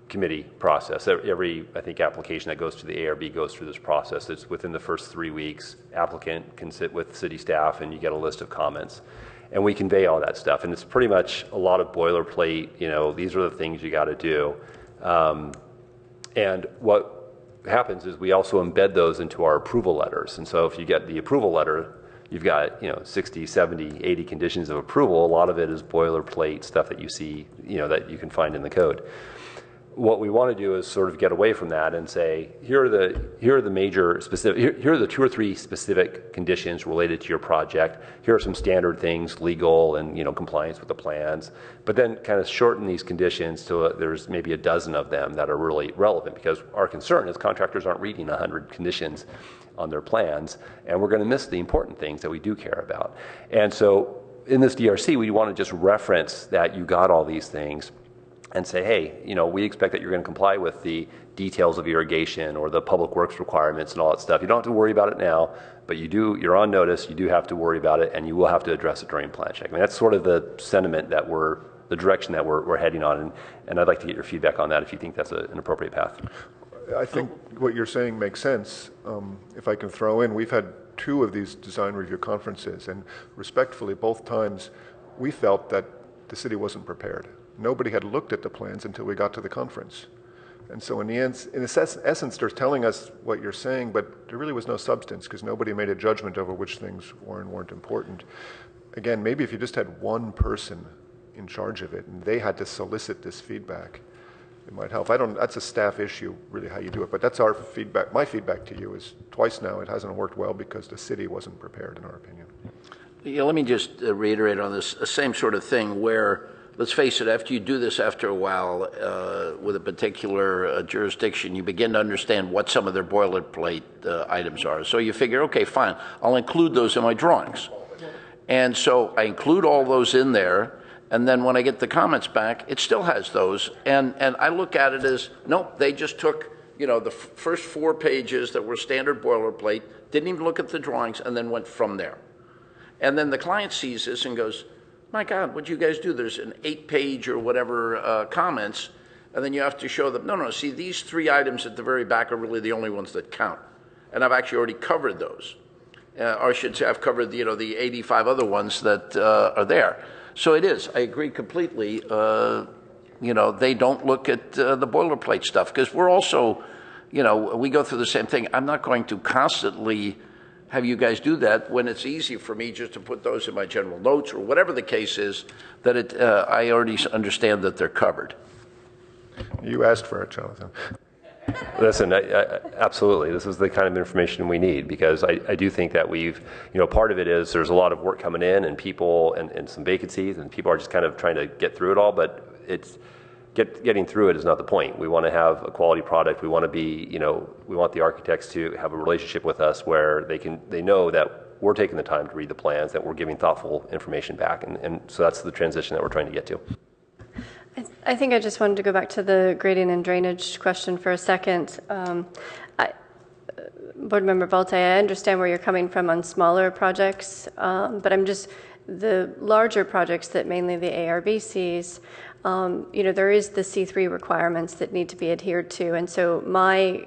committee process. Every, I think, application that goes to the ARB goes through this process. It's within the first 3 weeks. Applicant can sit with city staff and you get a list of comments. And we convey all that stuff. And it's pretty much a lot of boilerplate, these are the things you got to do. And what happens is we also embed those into our approval letters. And so if you get the approval letter, you've got 60, 70, 80 conditions of approval. A lot of it is boilerplate stuff that you see, that you can find in the code. What we want to do is sort of get away from that and say, here are the major specific, here are the 2 or 3 specific conditions related to your project. Here are some standard things, legal and compliance with the plans. But then kind of shorten these conditions to there's maybe a dozen of them that are really relevant, because our concern is contractors aren't reading 100 conditions on their plans, and we're going to miss the important things that we do care about. And so in this DRC, we want to just reference that you got all these things and say, hey, we expect that you're going to comply with the details of irrigation or the public works requirements and all that stuff. You don't have to worry about it now, but you're on notice, you do have to worry about it, and you will have to address it during plan check. I mean, that's sort of the sentiment that the direction that we're heading on, and I'd like to get your feedback on that if you think that's an appropriate path. I think what you're saying makes sense. If I can throw in, we've had 2 of these design review conferences, and respectfully, both times we felt that the city wasn't prepared. Nobody had looked at the plans until we got to the conference. And so in essence, they're telling us what you're saying, but there really was no substance, because nobody made a judgment over which things were and weren't important. Again, maybe if you just had one person in charge of it and they had to solicit this feedback, it might help. That's a staff issue, really, how you do it, but that's our feedback. My feedback to you is twice now it hasn't worked well because the city wasn't prepared, in our opinion. Yeah, let me just reiterate on this same sort of thing where, let's face it, after you do this after a while with a particular jurisdiction, you begin to understand what some of their boilerplate items are. So you figure, okay, fine, I'll include those in my drawings. And so I include all those in there, and then when I get the comments back, it still has those. And I look at it as, nope, they just took the first 4 pages that were standard boilerplate, didn't even look at the drawings, and then went from there. And then the client sees this and goes, my God, what'd you guys do? There's an 8-page or whatever comments, and then you have to show them, no, see, these 3 items at the very back are really the only ones that count. And I've actually already covered those. Or I should say I've covered the 85 other ones that are there. So it is, I agree completely, they don't look at the boilerplate stuff, because we're also, we go through the same thing. I'm not going to constantly have you guys do that when it's easy for me just to put those in my general notes or whatever the case is, that I already understand that they're covered. You asked for it, Jonathan. Listen, absolutely. This is the kind of information we need, because I do think that we've, part of it is there's a lot of work coming in and people and some vacancies, and people are just kind of trying to get through it all, but it's getting through it is not the point. We want to have a quality product. We want to be, we want the architects to have a relationship with us where they know that we're taking the time to read the plans, that we're giving thoughtful information back. And so that's the transition that we're trying to get to. I think I just wanted to go back to the grading and drainage question for a second. Board Member Valte, I understand where you're coming from on smaller projects, but the larger projects that mainly the ARB sees, there is the C3 requirements that need to be adhered to. And so my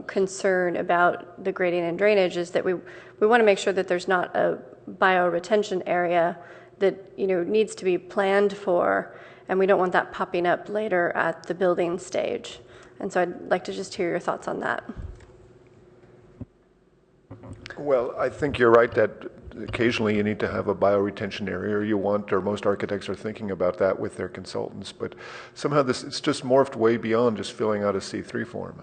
concern about the grading and drainage is that we want to make sure that there's not a bioretention area that, needs to be planned for, and we don't want that popping up later at the building stage. And so I'd like to just hear your thoughts on that. Well, I think you're right that occasionally you need to have a bioretention area, or you want, or most architects are thinking about that with their consultants, but somehow it's just morphed way beyond just filling out a C3 form.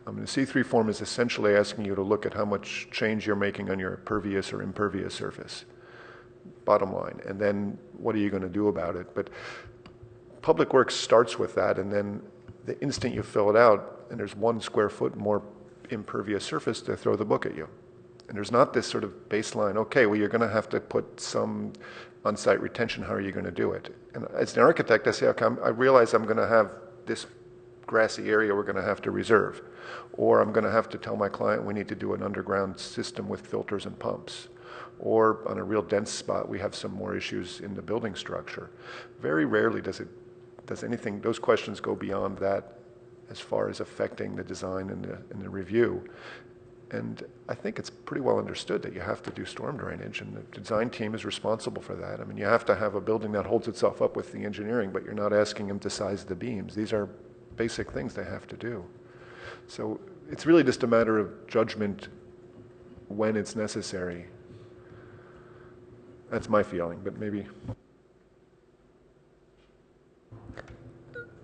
I mean, a C3 form is essentially asking you to look at how much change you're making on your pervious or impervious surface, bottom line, and then what are you going to do about it? But Public Works starts with that, and then the instant you fill it out, and there's 1 square foot more impervious surface, to throw the book at you. And there's not this sort of baseline, okay, well, you're going to have to put some on-site retention, how are you going to do it? And as an architect, I say, okay, I realize I'm going to have this grassy area we're going to have to reserve, or I'm going to have to tell my client we need to do an underground system with filters and pumps, or on a real dense spot we have some more issues in the building structure. Very rarely does anything, those questions go beyond that as far as affecting the design and the review. And I think it's pretty well understood that you have to do storm drainage, and the design team is responsible for that. I mean, you have to have a building that holds itself up with the engineering, but you're not asking them to size the beams. These are basic things they have to do. So it's really just a matter of judgment when it's necessary. That's my feeling, but maybe.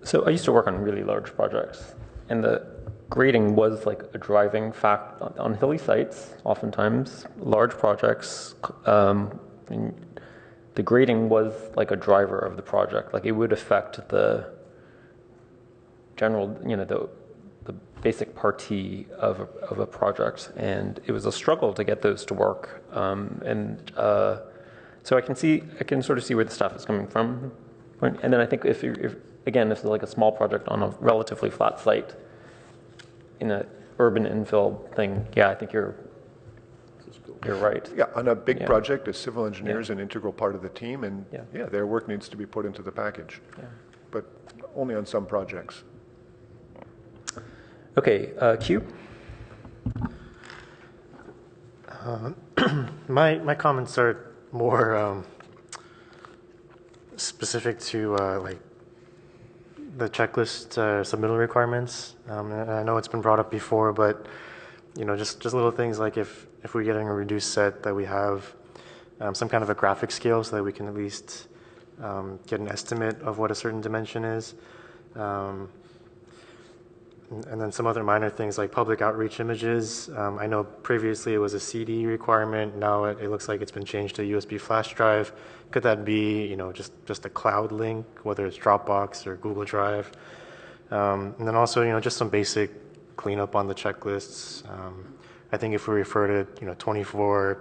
So I used to work on really large projects, and the grading was like a driving fact on hilly sites. Oftentimes, large projects, and the grading was like a driver of the project. Like it would affect the general, the basic partie of a project, and it was a struggle to get those to work. So I can sort of see where the stuff is coming from. And then I think if it's like a small project on a relatively flat site in an urban infill thing, yeah, I think you're right. Yeah, on a big project, the civil engineer is an integral part of the team, and their work needs to be put into the package, but only on some projects. Okay, Q? My comments are more specific to like the checklist submittal requirements. And I know it's been brought up before, but just little things like if we're getting a reduced set, that we have some kind of a graphic scale so that we can at least get an estimate of what a certain dimension is. And then some other minor things like public outreach images. I know previously it was a CD requirement. Now it looks like it's been changed to a USB flash drive. Could that be, just a cloud link, whether it's Dropbox or Google Drive? And then also, just some basic cleanup on the checklists. I think if we refer to, 24x36,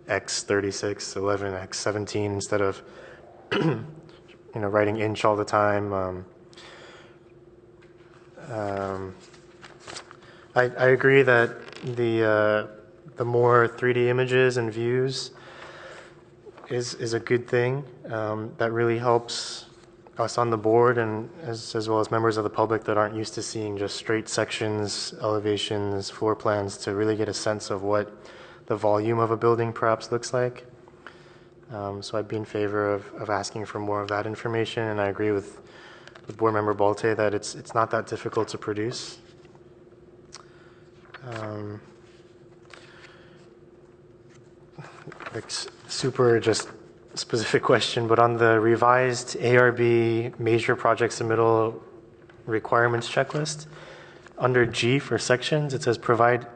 11x17 instead of, writing inch all the time. I agree that the more 3D images and views is a good thing. That really helps us on the board, and as well as members of the public that aren't used to seeing just straight sections, elevations, floor plans, to really get a sense of what the volume of a building perhaps looks like. So I'd be in favor of asking for more of that information, and I agree with Board Member Balte that it's not that difficult to produce. Like super just specific question, but on the revised ARB major project submittal requirements checklist, under G for sections, it says provide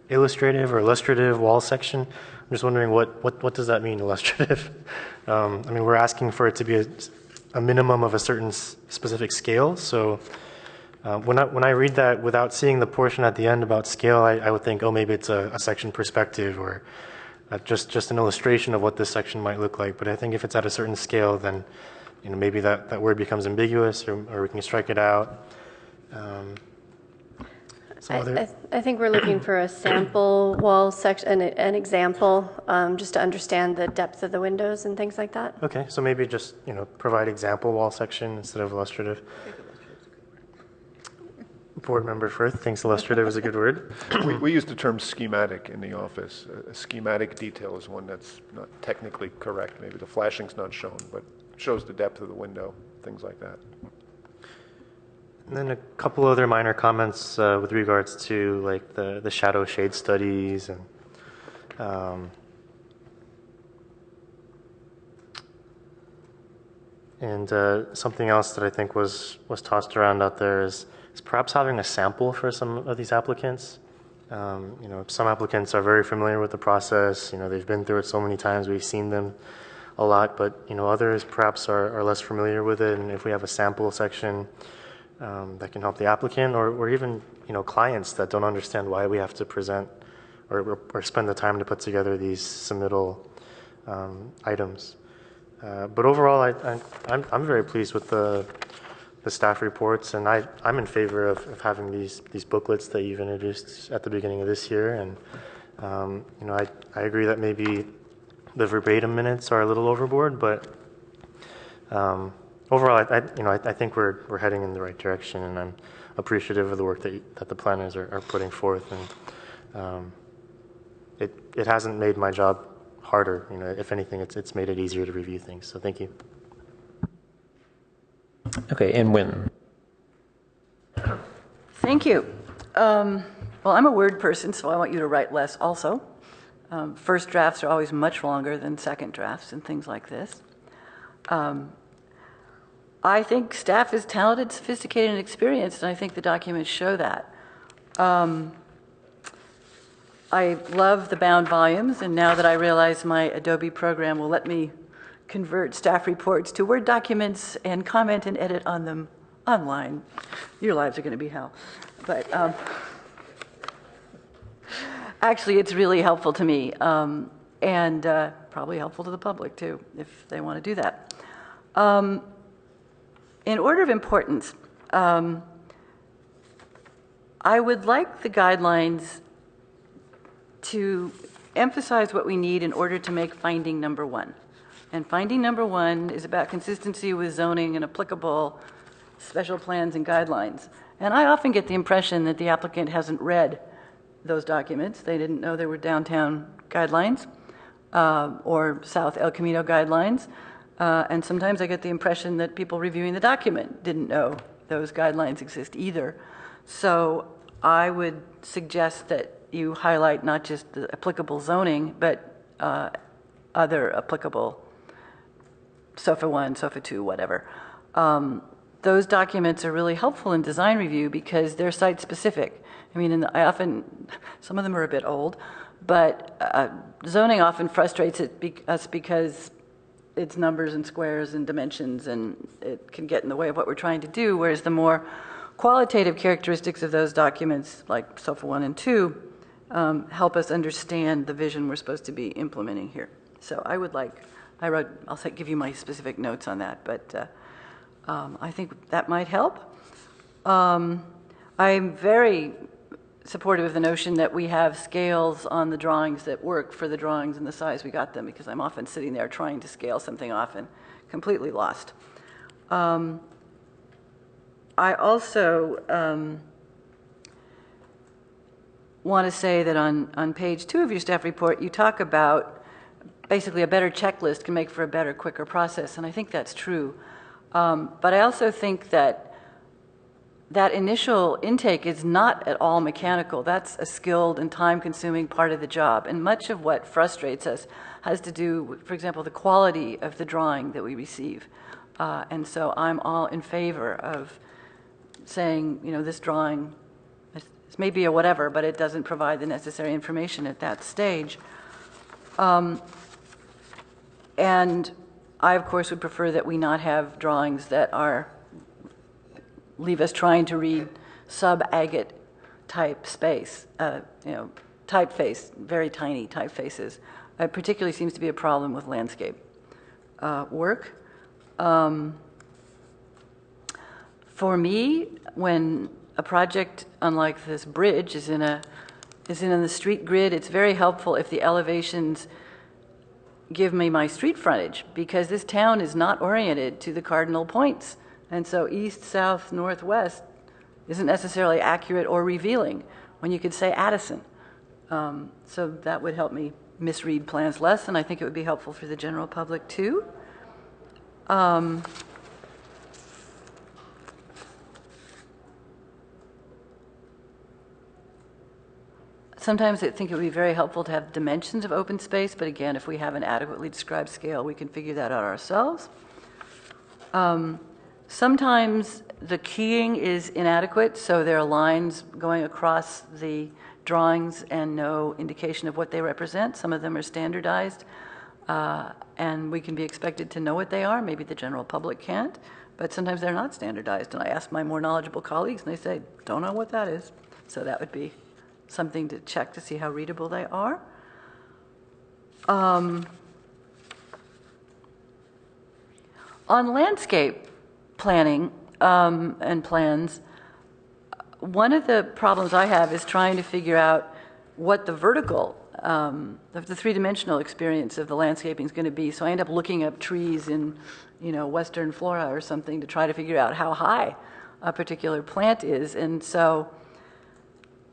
illustrative or illustrative wall section. I'm just wondering what does that mean, illustrative? I mean, we're asking for it to be a minimum of a certain specific scale. So when I read that without seeing the portion at the end about scale, I would think, oh, maybe it's a section perspective, or just an illustration of what this section might look like. But I think if it's at a certain scale, then maybe that word becomes ambiguous, or we can strike it out. I think we're looking for a sample wall section, an example, just to understand the depth of the windows and things like that. Okay, so maybe just provide example wall section instead of illustrative. Board Member Firth thinks illustrative is a good word. We use the term schematic in the office. A schematic detail is one that's not technically correct. Maybe the flashing's not shown, but shows the depth of the window, things like that. And then a couple other minor comments with regards to like the shadow shade studies and And something else that I think was tossed around out there is perhaps having a sample for some of these applicants. Some applicants are very familiar with the process. They've been through it so many times. We've seen them a lot, but others perhaps are less familiar with it. And if we have a sample section that can help the applicant, or even clients that don't understand why we have to present or spend the time to put together these submittal items. But overall, I'm very pleased with the staff reports, and I'm in favor of having these booklets that you've introduced at the beginning of this year. And I agree that maybe the verbatim minutes are a little overboard, but overall, I think we're heading in the right direction, and I'm appreciative of the work that the planners are putting forth. And it hasn't made my job harder. If anything, it's made it easier to review things. So thank you. Okay, and Wynn. Thank you. Well, I'm a word person, so I want you to write less also. First drafts are always much longer than second drafts and things like this. I think staff is talented, sophisticated, and experienced, and I think the documents show that. I love the bound volumes, and now that I realize my Adobe program will let me convert staff reports to Word documents and comment and edit on them online, your lives are going to be hell. But actually, it's really helpful to me, and probably helpful to the public, too, if they want to do that. In order of importance, I would like the guidelines to emphasize what we need in order to make finding number one. And finding number one is about consistency with zoning and applicable special plans and guidelines. And I often get the impression that the applicant hasn't read those documents. They didn't know there were downtown guidelines or South El Camino guidelines. And sometimes I get the impression that people reviewing the document didn't know those guidelines exist either. So I would suggest that you highlight not just the applicable zoning, but other applicable SOFA 1, SOFA 2, whatever. Those documents are really helpful in design review because they're site-specific. I mean, some of them are a bit old, but zoning often frustrates us because it's numbers and squares and dimensions, and it can get in the way of what we're trying to do, whereas the more qualitative characteristics of those documents, like SOFA 1 and 2, help us understand the vision we're supposed to be implementing here. So I'll give you my specific notes on that, but I think that might help. I'm very supportive of the notion that we have scales on the drawings that work for the drawings and the size we got them, because I'm often sitting there trying to scale something off and completely lost. I also want to say that on page 2 of your staff report, you talk about basically a better checklist can make for a better, quicker process, and I think that's true. But I also think that initial intake is not at all mechanical. That's a skilled and time-consuming part of the job, and much of what frustrates us has to do with, for example, the quality of the drawing that we receive. And so I'm all in favor of saying, this drawing, this may be a whatever, but it doesn't provide the necessary information at that stage. And I, of course, would prefer that we not have drawings that leave us trying to read sub-agate type space, typeface, very tiny typefaces. It particularly seems to be a problem with landscape work. For me, when a project unlike this bridge is in the street grid, it's very helpful if the elevations give me my street frontage, because this town is not oriented to the cardinal points. And so east, south, northwest isn't necessarily accurate or revealing when you could say Addison. So that would help me misread plans less, and I think it would be helpful for the general public too. Sometimes I think it would be very helpful to have dimensions of open space, but again, if we have an adequately described scale, we can figure that out ourselves. Sometimes the keying is inadequate, so there are lines going across the drawings and no indication of what they represent. Some of them are standardized, and we can be expected to know what they are. Maybe the general public can't, but sometimes they're not standardized. And I ask my more knowledgeable colleagues, and they say, don't know what that is. So that would be something to check to see how readable they are. On landscape planning and plans, one of the problems I have is trying to figure out what the vertical, the three-dimensional experience of the landscaping is going to be. So I end up looking up trees in, western Florida or something to try to figure out how high a particular plant is. And so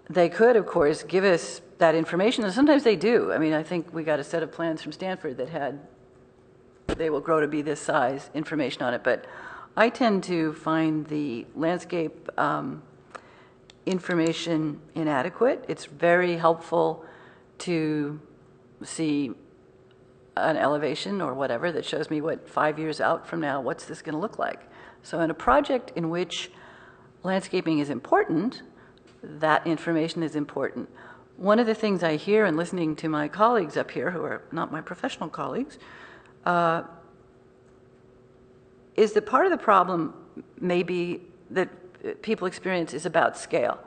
they could, of course, give us that information, and sometimes they do. I mean, I think we got a set of plans from Stanford that had, they will grow to be this size, information on it. But I tend to find the landscape information inadequate. It's very helpful to see an elevation or whatever that shows me what 5 years out from now, what's this going to look like. So in a project in which landscaping is important, that information is important. One of the things I hear in listening to my colleagues up here, who are not my professional colleagues, is that part of the problem may be that people experience is about scale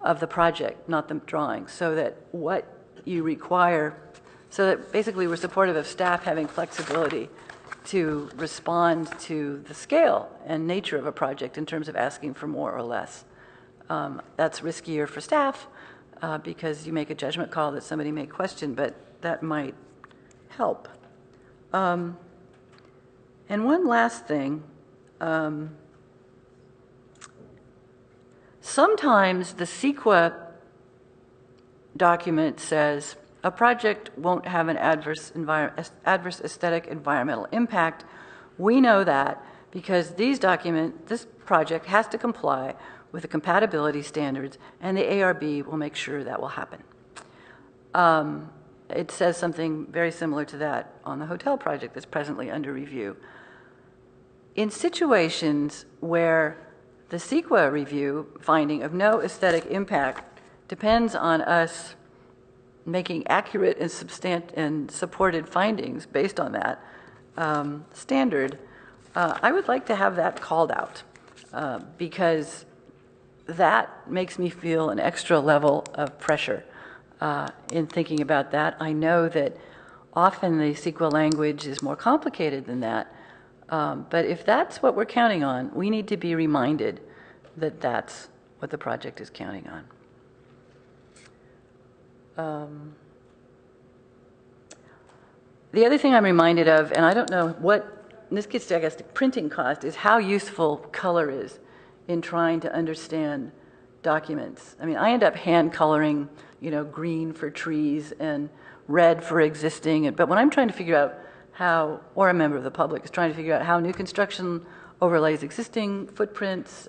of the project, not the drawing, so that what you require, so that basically we're supportive of staff having flexibility to respond to the scale and nature of a project in terms of asking for more or less. That's riskier for staff because you make a judgment call that somebody may question, but that might help. And one last thing, sometimes the CEQA document says a project won't have an adverse aesthetic environmental impact. We know that because this project has to comply with the compatibility standards, and the ARB will make sure that will happen. It says something very similar to that on the hotel project that's presently under review. In situations where the CEQA review finding of no aesthetic impact depends on us making accurate and supported findings based on that standard, I would like to have that called out because that makes me feel an extra level of pressure in thinking about that. I know that often the CEQA language is more complicated than that, but if that's what we're counting on, we need to be reminded that that's what the project is counting on. The other thing I'm reminded of, and I don't know what, and this gets to, I guess, the printing cost, is how useful color is in trying to understand documents. I mean, I end up hand coloring, green for trees and red for existing, but when I'm trying to figure out how, or a member of the public is trying to figure out how new construction overlays existing footprints,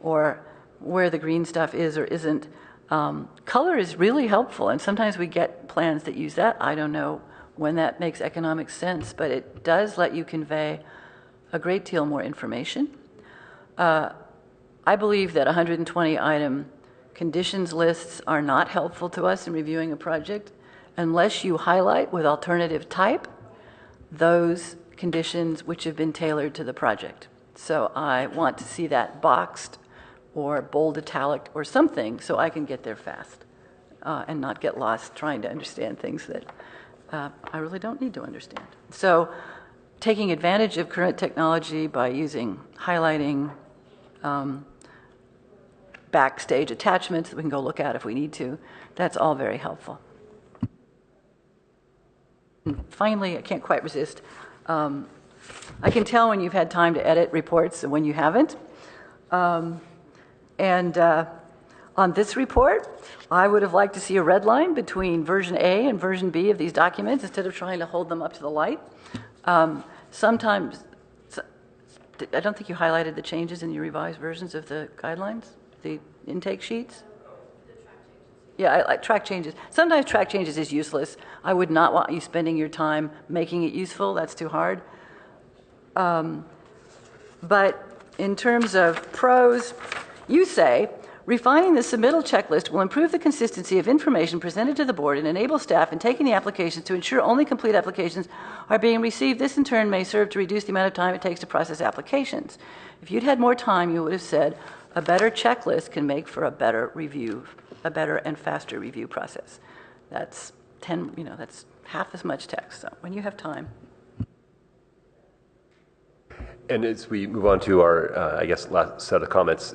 or where the green stuff is or isn't, color is really helpful, and sometimes we get plans that use that. I don't know when that makes economic sense, but it does let you convey a great deal more information. I believe that 120-item conditions lists are not helpful to us in reviewing a project unless you highlight with alternative type those conditions which have been tailored to the project. So I want to see that boxed or bold italic or something so I can get there fast and not get lost trying to understand things that I really don't need to understand. So taking advantage of current technology by using highlighting, backstage attachments that we can go look at if we need to, that's all very helpful. And finally, I can't quite resist. I can tell when you've had time to edit reports and when you haven't. On this report, I would have liked to see a red line between version A and version B of these documents instead of trying to hold them up to the light. Sometimes, I don't think you highlighted the changes in your revised versions of the guidelines, the intake sheets. Yeah, I like track changes. Sometimes track changes is useless. I would not want you spending your time making it useful. That's too hard. But in terms of pros, you say, refining the submittal checklist will improve the consistency of information presented to the board and enable staff in taking the applications to ensure only complete applications are being received. This in turn may serve to reduce the amount of time it takes to process applications. If you'd had more time, you would have said a better checklist can make for a better review, a better and faster review process. That's that's half as much text. So when you have time. And as we move on to our, I guess, last set of comments,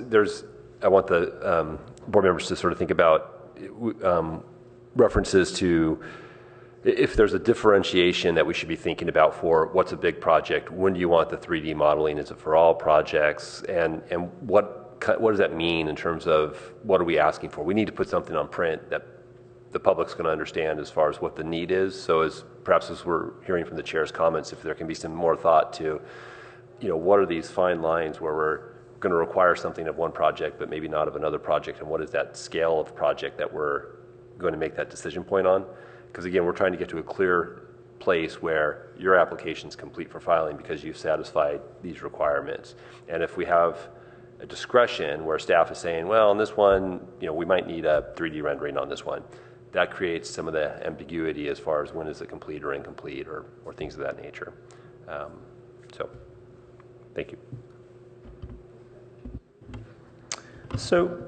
I want the board members to sort of think about references to if there's a differentiation that we should be thinking about for what's a big project, when do you want the 3D modeling, is it for all projects, and what does that mean in terms of what are we asking for? We need to put something on print that the public's going to understand as far as what the need is. So as we're hearing from the chair's comments, if there can be some more thought to, what are these fine lines where we're going to require something of one project but maybe not of another project, and what is that scale of project that we're going to make that decision point on? Because again, we're trying to get to a clear place where your application's complete for filing because you've satisfied these requirements. And if we have a discretion where staff is saying, well, on this one, we might need a 3D rendering on this one, that creates some of the ambiguity as far as when is it complete or incomplete or things of that nature. So, thank you. So,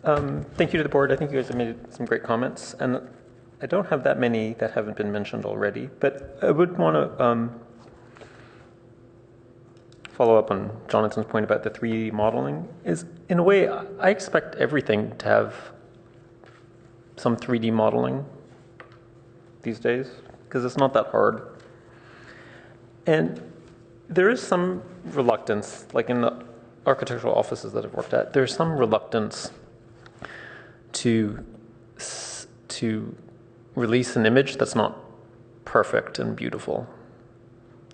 thank you to the board. I think you guys have made some great comments, and I don't have that many that haven't been mentioned already, but I would want to follow up on Jonathan's point about the 3D modeling. Is, in a way, I expect everything to have some 3D modeling these days, because it's not that hard. And there is some reluctance, like in the architectural offices that I've worked at, there's some reluctance to release an image that's not perfect and beautiful.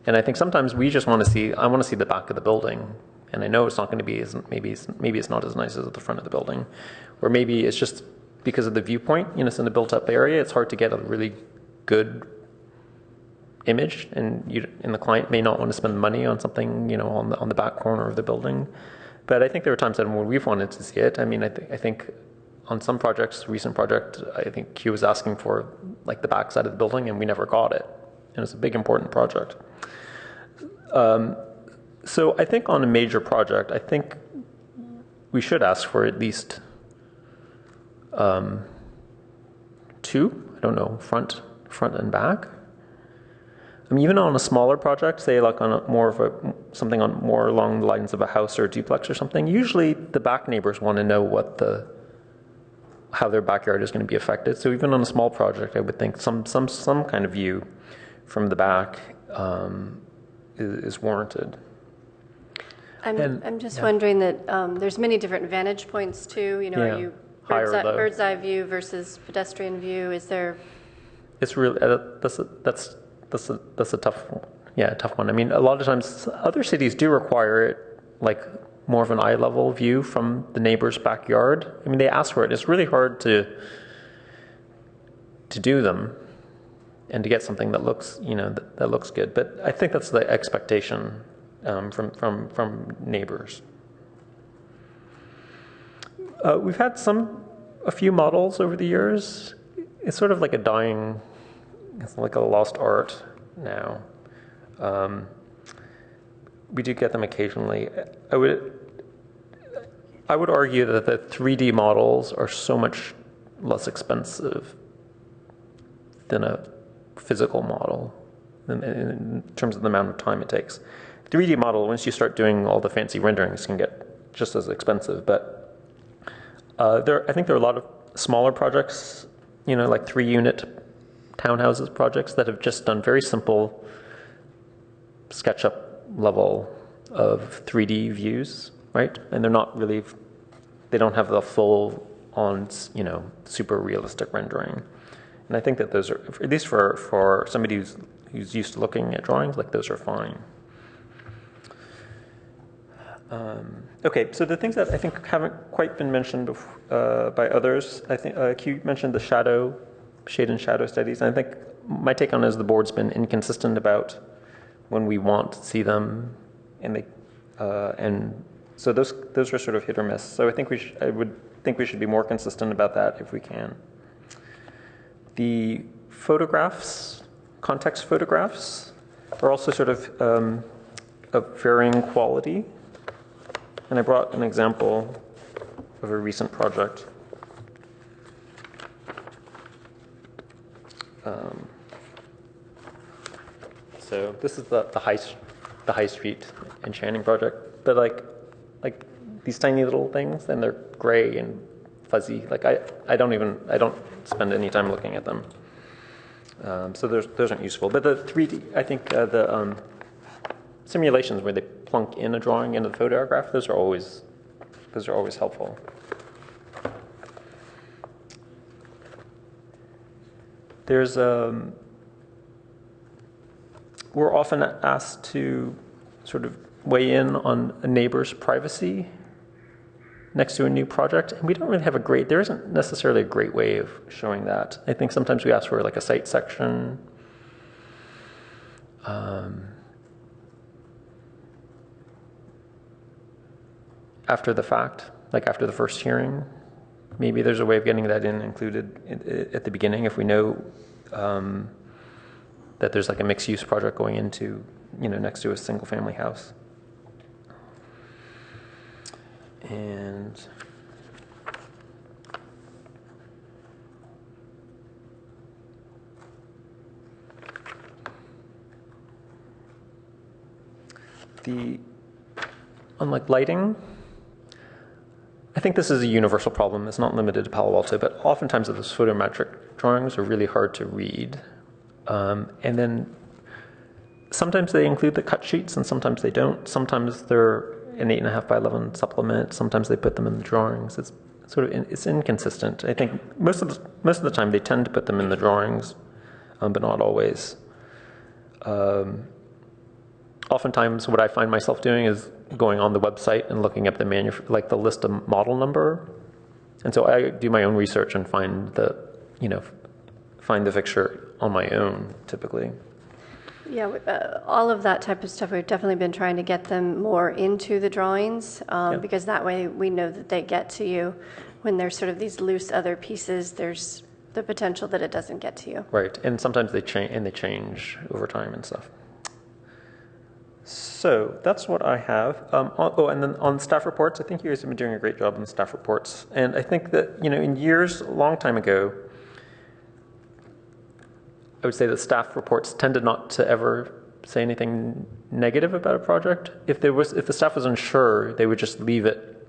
And I think sometimes we just want to see, I want to see the back of the building, and I know it's not going to be, maybe it's not as nice as at the front of the building, or maybe it's just because of the viewpoint, it's in a built-up area, it's hard to get a really good image, and the client may not want to spend money on something, on the back corner of the building. But I think there were times when we've wanted to see it. I mean, I think on some projects, recent project, I think Q was asking for like the back side of the building, and we never got it. And it's a big, important project. So I think on a major project, I think we should ask for at least two, I don't know, front and back. I mean, even on a smaller project, say like on something on more along the lines of a house or a duplex or something, usually the back neighbors want to know how their backyard is going to be affected. So even on a small project, I would think some kind of view from the back is warranted. I'm just wondering that there's many different vantage points too. Are you bird's eye view versus pedestrian view? Is there? It's really that's a tough one. I mean, a lot of times other cities do require it, like more of an eye level view from the neighbor's backyard. I mean, they ask for it. It's really hard to do them and to get something that looks, that looks good. But I think that's the expectation from neighbors. We've had a few models over the years. It's sort of like it's like a lost art now. We do get them occasionally. I would argue that the 3D models are so much less expensive than a physical model in terms of the amount of time it takes. 3D model, once you start doing all the fancy renderings, can get just as expensive. But I think there are a lot of smaller projects, like 3-unit townhouses projects that have just done very simple SketchUp level of 3D views, right? And they don't have the full on, super realistic rendering. And I think that those are, at least for somebody who's used to looking at drawings, like those are fine. Okay, so the things that I think haven't quite been mentioned by others, I think Q mentioned the shade and shadow studies. And I think my take on it is the board's been inconsistent about when we want to see them, and And so those are sort of hit or miss. So I would think we should be more consistent about that if we can. The photographs, context photographs, are also sort of varying quality. And I brought an example of a recent project. So this is the High Street enchanting project, but like these tiny little things, and they're gray and fuzzy. Like I don't spend any time looking at them. So those aren't useful. But the 3D, I think the simulations where they plunk in a drawing into the photograph, those are always helpful. There's we're often asked to sort of weigh in on a neighbor's privacy next to a new project, and we don't really have there isn't necessarily a great way of showing that. I think sometimes we ask for like a site section. After the fact, like after the first hearing, maybe there's a way of getting that included at the beginning if we know that there's like a mixed-use project going into, next to a single-family house. And on like lighting, I think this is a universal problem. It's not limited to Palo Alto, but oftentimes those photometric drawings are really hard to read. And then sometimes they include the cut sheets and sometimes they don't. Sometimes they're an 8.5 by 11 supplement. Sometimes they put them in the drawings. It's it's inconsistent. I think most of the time they tend to put them in the drawings, but not always. Oftentimes what I find myself doing is going on the website and looking up the list of model number. And so I do my own research and find the fixture on my own, typically. Yeah, all of that type of stuff, we've definitely been trying to get them more into the drawings, because that way we know that they get to you. When there's sort of these loose other pieces, there's the potential that it doesn't get to you. Right, and sometimes they change over time and stuff. So that's what I have. And then on staff reports, I think you guys have been doing a great job on the staff reports. And I think that, in years, a long time ago, I would say that staff reports tended not to ever say anything negative about a project. If the staff was unsure, they would just leave it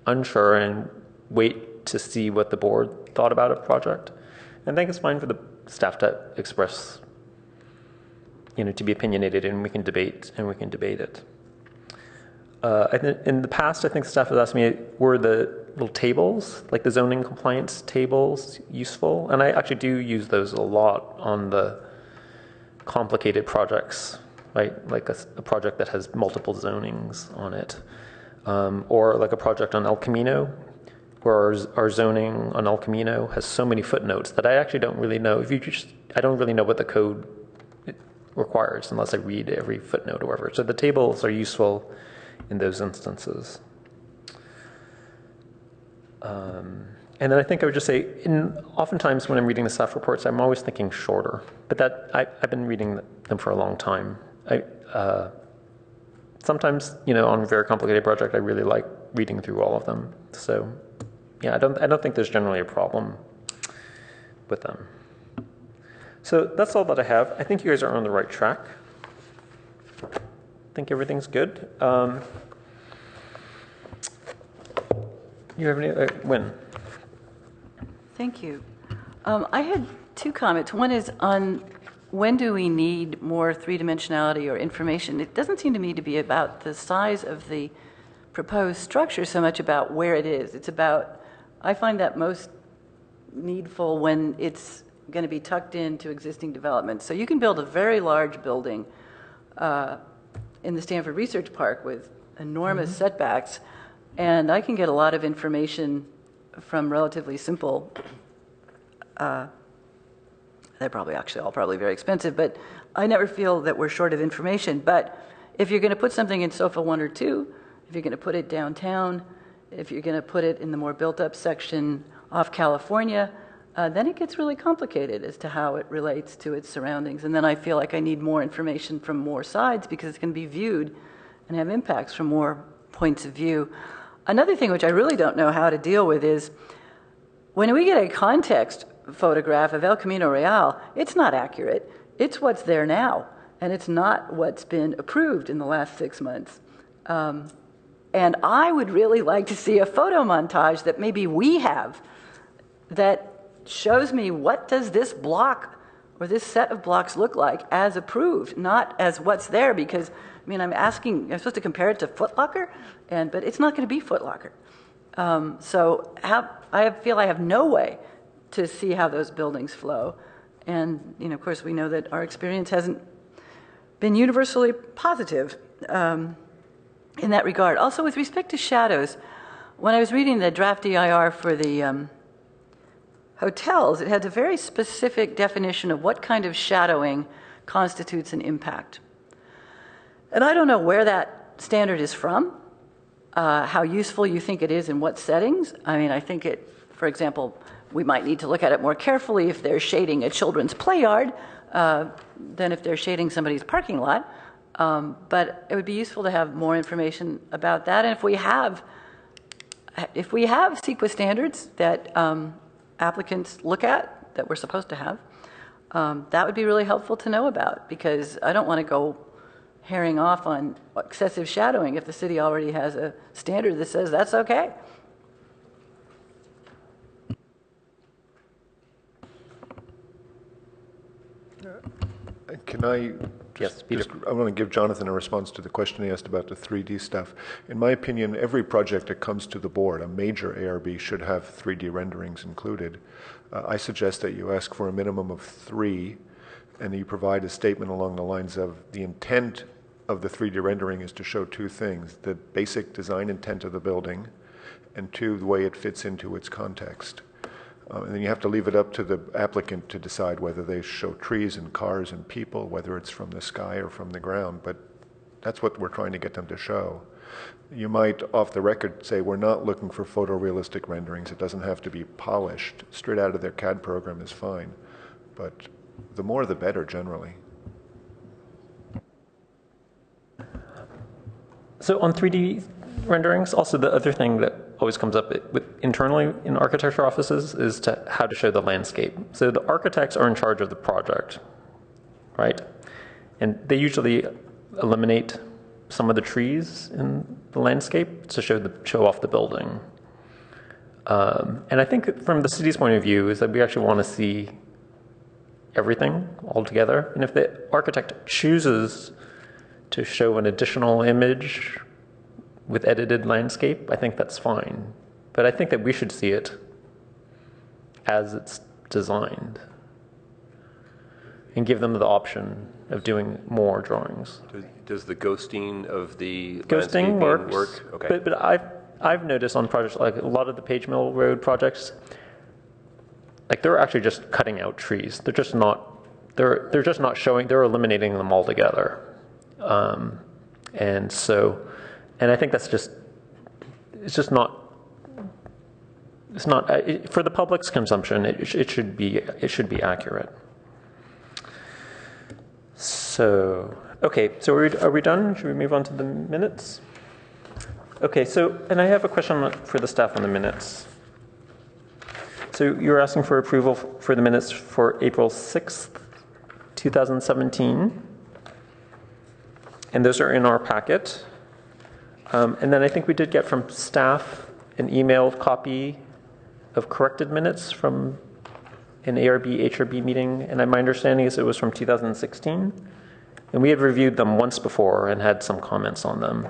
unsure and wait to see what the board thought about a project. And I think it's fine for the staff to express, to be opinionated, and we can debate it. In the past, I think staff has asked me, were the little tables, like the zoning compliance tables, useful? And I actually do use those a lot on the complicated projects, right? Like a project that has multiple zonings on it. Or like a project on El Camino, where our zoning on El Camino has so many footnotes that I actually don't really know. I don't really know what the code requires unless I read every footnote or whatever. So the tables are useful in those instances. And then I think I would just say, oftentimes when I'm reading the staff reports, I'm always thinking shorter. But I've been reading them for a long time. Sometimes, on a very complicated project, I really like reading through all of them. So, yeah, I don't think there's generally a problem with them. So that's all that I have. I think you guys are on the right track. I think everything's good. You have any? Wynn? Thank you. I had two comments. One is on when do we need more three-dimensionality or information? It doesn't seem to me to be about the size of the proposed structure so much about where it is. It's about, I find that most needful when it's going to be tucked into existing developments. So you can build a very large building in the Stanford Research Park with enormous setbacks, and I can get a lot of information from relatively simple, they're probably actually all very expensive, but I never feel that we're short of information. But if you're going to put something in SOFA 1 or 2, if you're going to put it downtown, if you're going to put it in the more built-up section off California, then it gets really complicated as to how it relates to its surroundings. And then I feel like I need more information from more sides because it's going to be viewed and have impacts from more points of view. Another thing which I really don't know how to deal with is when we get a context photograph of El Camino Real, it's not accurate. It's what's there now, and it's not what's been approved in the last 6 months. And I would really like to see a photo montage that maybe we have that shows me what does this block or this set of blocks look like as approved, not as what's there, because, I mean, I'm supposed to compare it to Foot Locker, but it's not going to be Foot Locker. So I feel I have no way to see how those buildings flow. And, of course, we know that our experience hasn't been universally positive in that regard. Also, with respect to shadows, when I was reading the draft EIR for the hotels, it had a very specific definition of what kind of shadowing constitutes an impact. And I don't know where that standard is from, how useful you think it is in what settings. I mean, I think it, for example, we might need to look at it more carefully if they're shading a children's play yard than if they're shading somebody's parking lot. But it would be useful to have more information about that. And if we have CEQA standards that applicants look at, that we're supposed to have, that would be really helpful to know about, because I don't want to go herring off on excessive shadowing if the city already has a standard that says that's okay. Can I Yes, Peter. I want to give Jonathan a response to the question he asked about the 3D stuff. In my opinion, every project that comes to the board, a major ARB, should have 3D renderings included. I suggest that you ask for a minimum of 3, and you provide a statement along the lines of the intent of the 3D rendering is to show 2 things: the basic design intent of the building, and 2, the way it fits into its context. And then you have to leave it up to the applicant to decide whether they show trees and cars and people, whether it's from the sky or from the ground. But that's what we're trying to get them to show. You might, off the record, say we're not looking for photorealistic renderings. It doesn't have to be polished. Straight out of their CAD program is fine. But the more the better, generally. So on 3D renderings, also the other thing that always comes up internally in architecture offices is how to show the landscape. So the architects are in charge of the project, right? And they usually eliminate some of the trees in the landscape to show off the building. And I think from the city's point of view is that we actually want to see everything all together. And if the architect chooses to show an additional image with edited landscape, I think that's fine. But I think that we should see it as it's designed and give them the option of doing more drawings. Does the ghosting of the Ghosting landscaping works, work? Okay. but I've noticed on projects like a lot of the Page Mill Road projects, like they're actually just cutting out trees. They're just not showing. They're eliminating them altogether. And I think that's it's not for the public's consumption. It should be accurate. So, okay, so are we done? Should we move on to the minutes? Okay, and I have a question for the staff on the minutes. So you're asking for approval for the minutes for April 6th, 2017. And those are in our packet. And then I think we did get from staff an emailed copy of corrected minutes from an ARB, HRB meeting. And my understanding is it was from 2016. And we had reviewed them once before and had some comments on them.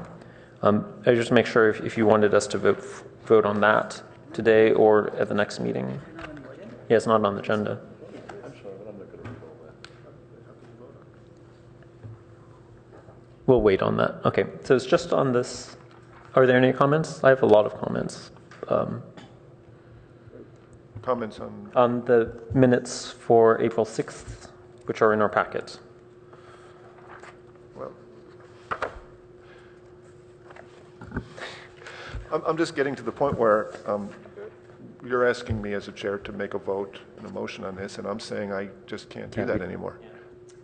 I just make sure if you wanted us to vote on that today or at the next meeting. Yeah, it's not on the agenda. We'll wait on that. Okay, so it's just on this. Are there any comments? I have a lot of comments. Comments on the minutes for April 6th, which are in our packet. Well, I'm just getting to the point where you're asking me as a chair to make a vote and a motion on this, and I'm saying I just can't do that anymore.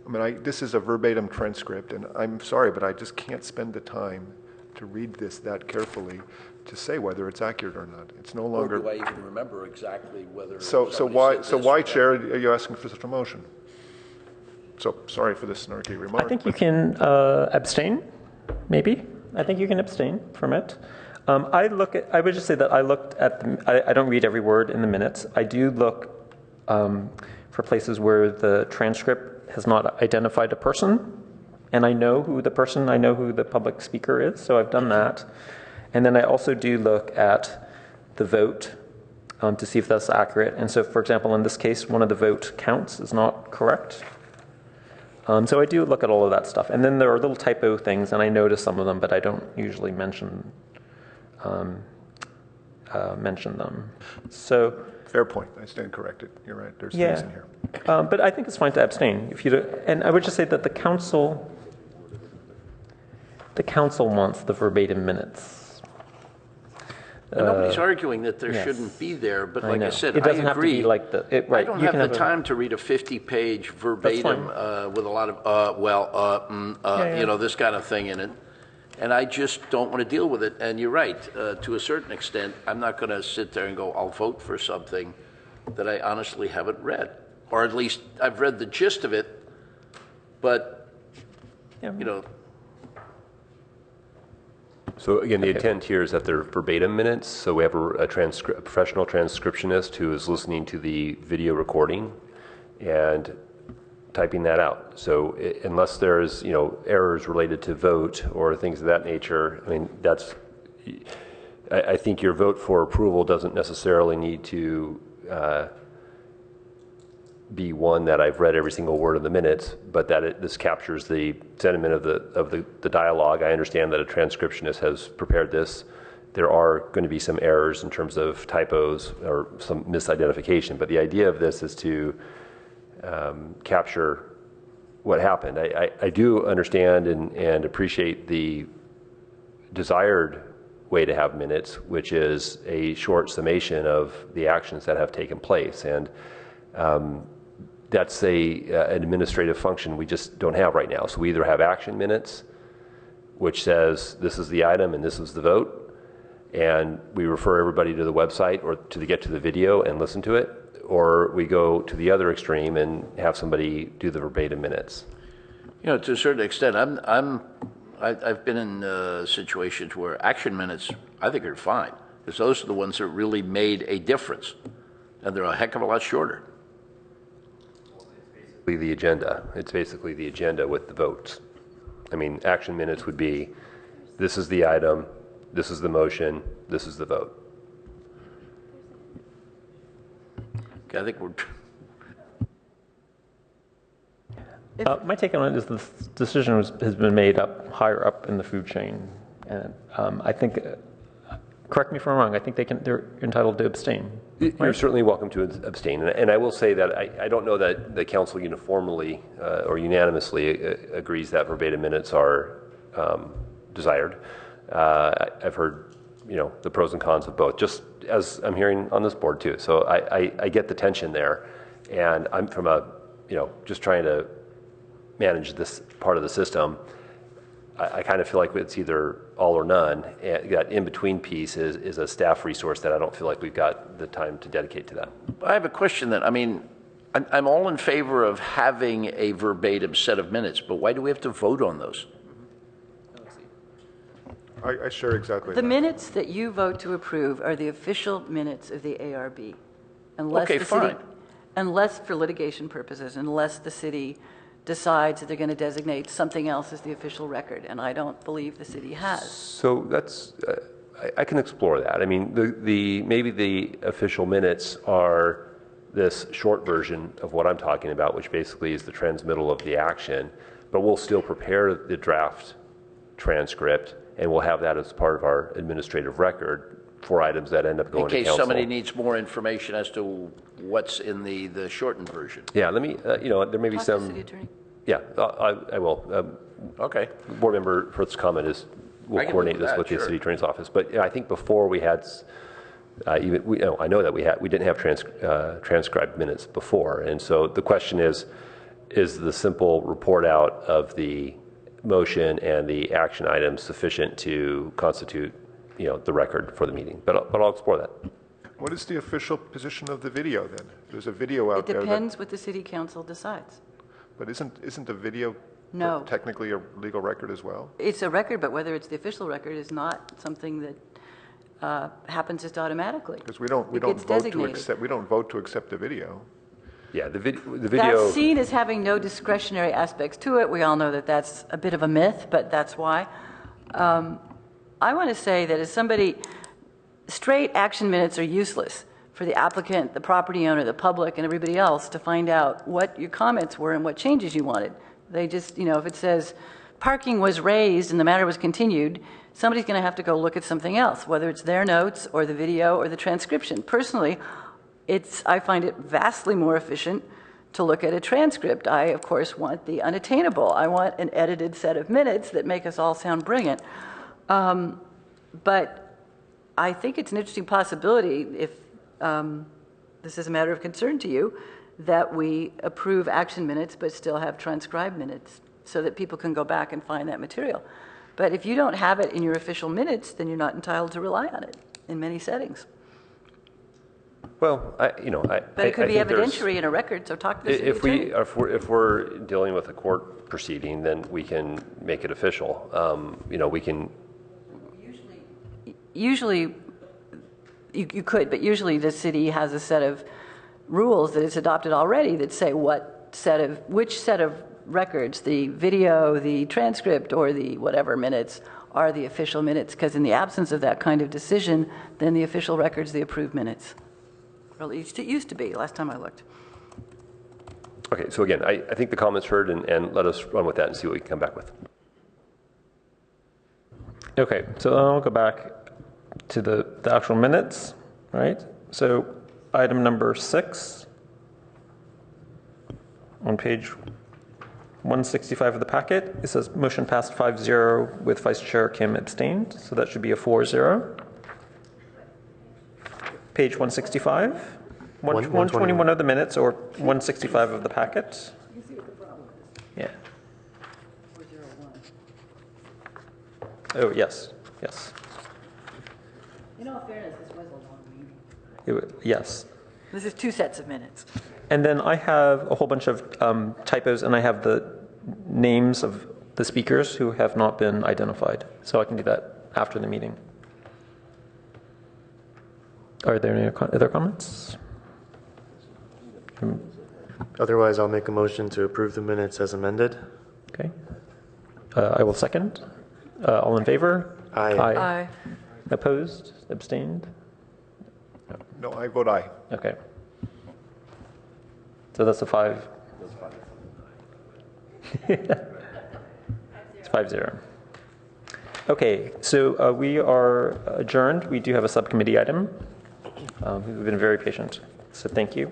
I mean, this is a verbatim transcript, and I'm sorry, but I just can't spend the time to read this that carefully to say whether it's accurate or not. It's no longer. Or do I even remember exactly whether? So why, Chair, are you asking for such a motion? So sorry for this snarky remark. I think you can abstain, maybe. I think you can abstain from it. I would just say that I looked at I don't read every word in the minutes. I do look for places where the transcript has not identified a person, and I know who the public speaker is, so I've done that. And then I also do look at the vote to see if that's accurate. And so, for example, in this case, one of the vote counts is not correct. So I do look at all of that stuff. And then there are little typo things, and I notice some of them, but I don't usually mention them. So fair point. I stand corrected. You're right. There's things in here. But I think it's fine to abstain. If you do, and I would just say that the council wants the verbatim minutes. Nobody's arguing that there shouldn't be there, but like I said, I agree. Have to be like I don't have the time to read a 50-page verbatim with a lot of you know, this kind of thing in it, and I just don't want to deal with it. And you're right, to a certain extent, I'm not going to sit there and go, I'll vote for something that I honestly haven't read, or at least I've read the gist of it, but you know. So again, the intent here is that they're verbatim minutes. So we have a professional transcriptionist who is listening to the video recording and typing that out. So unless there's errors related to vote or things of that nature, I mean I think your vote for approval doesn't necessarily need to be one that I've read every single word of the minutes, but that this captures the sentiment of the dialogue. I understand that a transcriptionist has prepared this. There are going to be some errors in terms of typos or some misidentification, but the idea of this is to capture what happened. I do understand and appreciate the desired way to have minutes, which is a short summation of the actions that have taken place. And that's an administrative function we just don't have right now. So we either have action minutes, which says this is the item and this is the vote, and we refer everybody to the website or get to the video and listen to it, or we go to the other extreme and have somebody do the verbatim minutes. To a certain extent, I've been in situations where action minutes I think are fine, because those are the ones that really made a difference, and they're a heck of a lot shorter. The agenda. It's basically the agenda with the votes. I mean, action minutes would be, this is the item, this is the motion, this is the vote. Okay, I think we're... My take on it is this decision has been made higher up in the food chain, and I think, correct me if I'm wrong, I think they're entitled to abstain. You're certainly welcome to abstain, and I will say that I don't know that the council uniformly or unanimously agrees that verbatim minutes are desired. I've heard the pros and cons of both, just as I'm hearing on this board too. So I get the tension there, and I'm from just trying to manage this part of the system. I kind of feel like it's either all or none. And that in-between piece is a staff resource that I don't feel like we've got the time to dedicate to that. I have a question then. I mean, I'm all in favor of having a verbatim set of minutes, but why do we have to vote on those? I share exactly The that. minutes that you vote to approve are the official minutes of the ARB. Unless Okay, the city, fine. unless for litigation purposes, unless the city decides that they're going to designate something else as the official record, and I don't believe the city has. So that's, I can explore that. I mean, maybe the official minutes are this short version of what I'm talking about, which basically is the transmittal of the action, but we'll still prepare the draft transcript, and we'll have that as part of our administrative record for items that end up going to council. In case somebody needs more information as to what's in the shortened version. Yeah, let me, there may be Talk to some. the city attorney. Yeah, I will. Okay. Board member Frith's comment is we'll I can coordinate live this with with that, the sure. city attorney's office. But I think before we had, I know that we didn't have transcribed minutes before. And so the question is the simple report out of the motion and the action items sufficient to constitute, the record for the meeting? But I'll explore that. What is the official position of the video then? There's a video out It there. depends what the city council decides. But isn't the video No. technically a legal record as well? It's a record, but whether it's the official record is not something that happens just automatically. Because we don't It vote gets to designated. accept the video. Yeah, the video. That's seen as having no discretionary aspects to it. We all know that that's a bit of a myth, but that's why. I want to say that as somebody, straight action minutes are useless for the applicant, the property owner, the public, and everybody else to find out what your comments were and what changes you wanted. They just, if it says parking was raised and the matter was continued, somebody's going to have to go look at something else, whether it's their notes or the video or the transcription. Personally, I find it vastly more efficient to look at a transcript. I, of course, want the unattainable. I want an edited set of minutes that make us all sound brilliant. But I think it's an interesting possibility, if this is a matter of concern to you, that we approve action minutes but still have transcribed minutes so that people can go back and find that material. But if you don't have it in your official minutes, then you're not entitled to rely on it in many settings. Well, But it could be evidentiary in a record, so talk to the city attorney. If we're dealing with a court proceeding, then we can make it official. We can. Usually, you could, but usually the city has a set of rules that it's adopted already that say which set of records, the video, the transcript, or the whatever minutes are the official minutes, because in the absence of that kind of decision, then the official record's the approved minutes. Well, it used to be, last time I looked. Okay, so again, I think the comments heard, and let us run with that and see what we can come back with. Okay, so I'll go back to the actual minutes, right? So item number 6 on page 165 of the packet, it says motion passed 5-0 with Vice Chair Kim abstained, so that should be a 4-0. Page 165, 121 of the minutes, or 165 of the packet. Yeah. Oh, yes. In all fairness, this was a long meeting. Yes. This is 2 sets of minutes. And then I have a whole bunch of typos, and I have the names of the speakers who have not been identified. So I can do that after the meeting. Are there any other comments? Otherwise, I'll make a motion to approve the minutes as amended. Okay. I will second. All in favor? Aye. Aye. Opposed? Abstained? No, I vote aye. Okay. So that's a 5. It's 5-0. Okay, so we are adjourned. We do have a subcommittee item. We've been very patient, so thank you.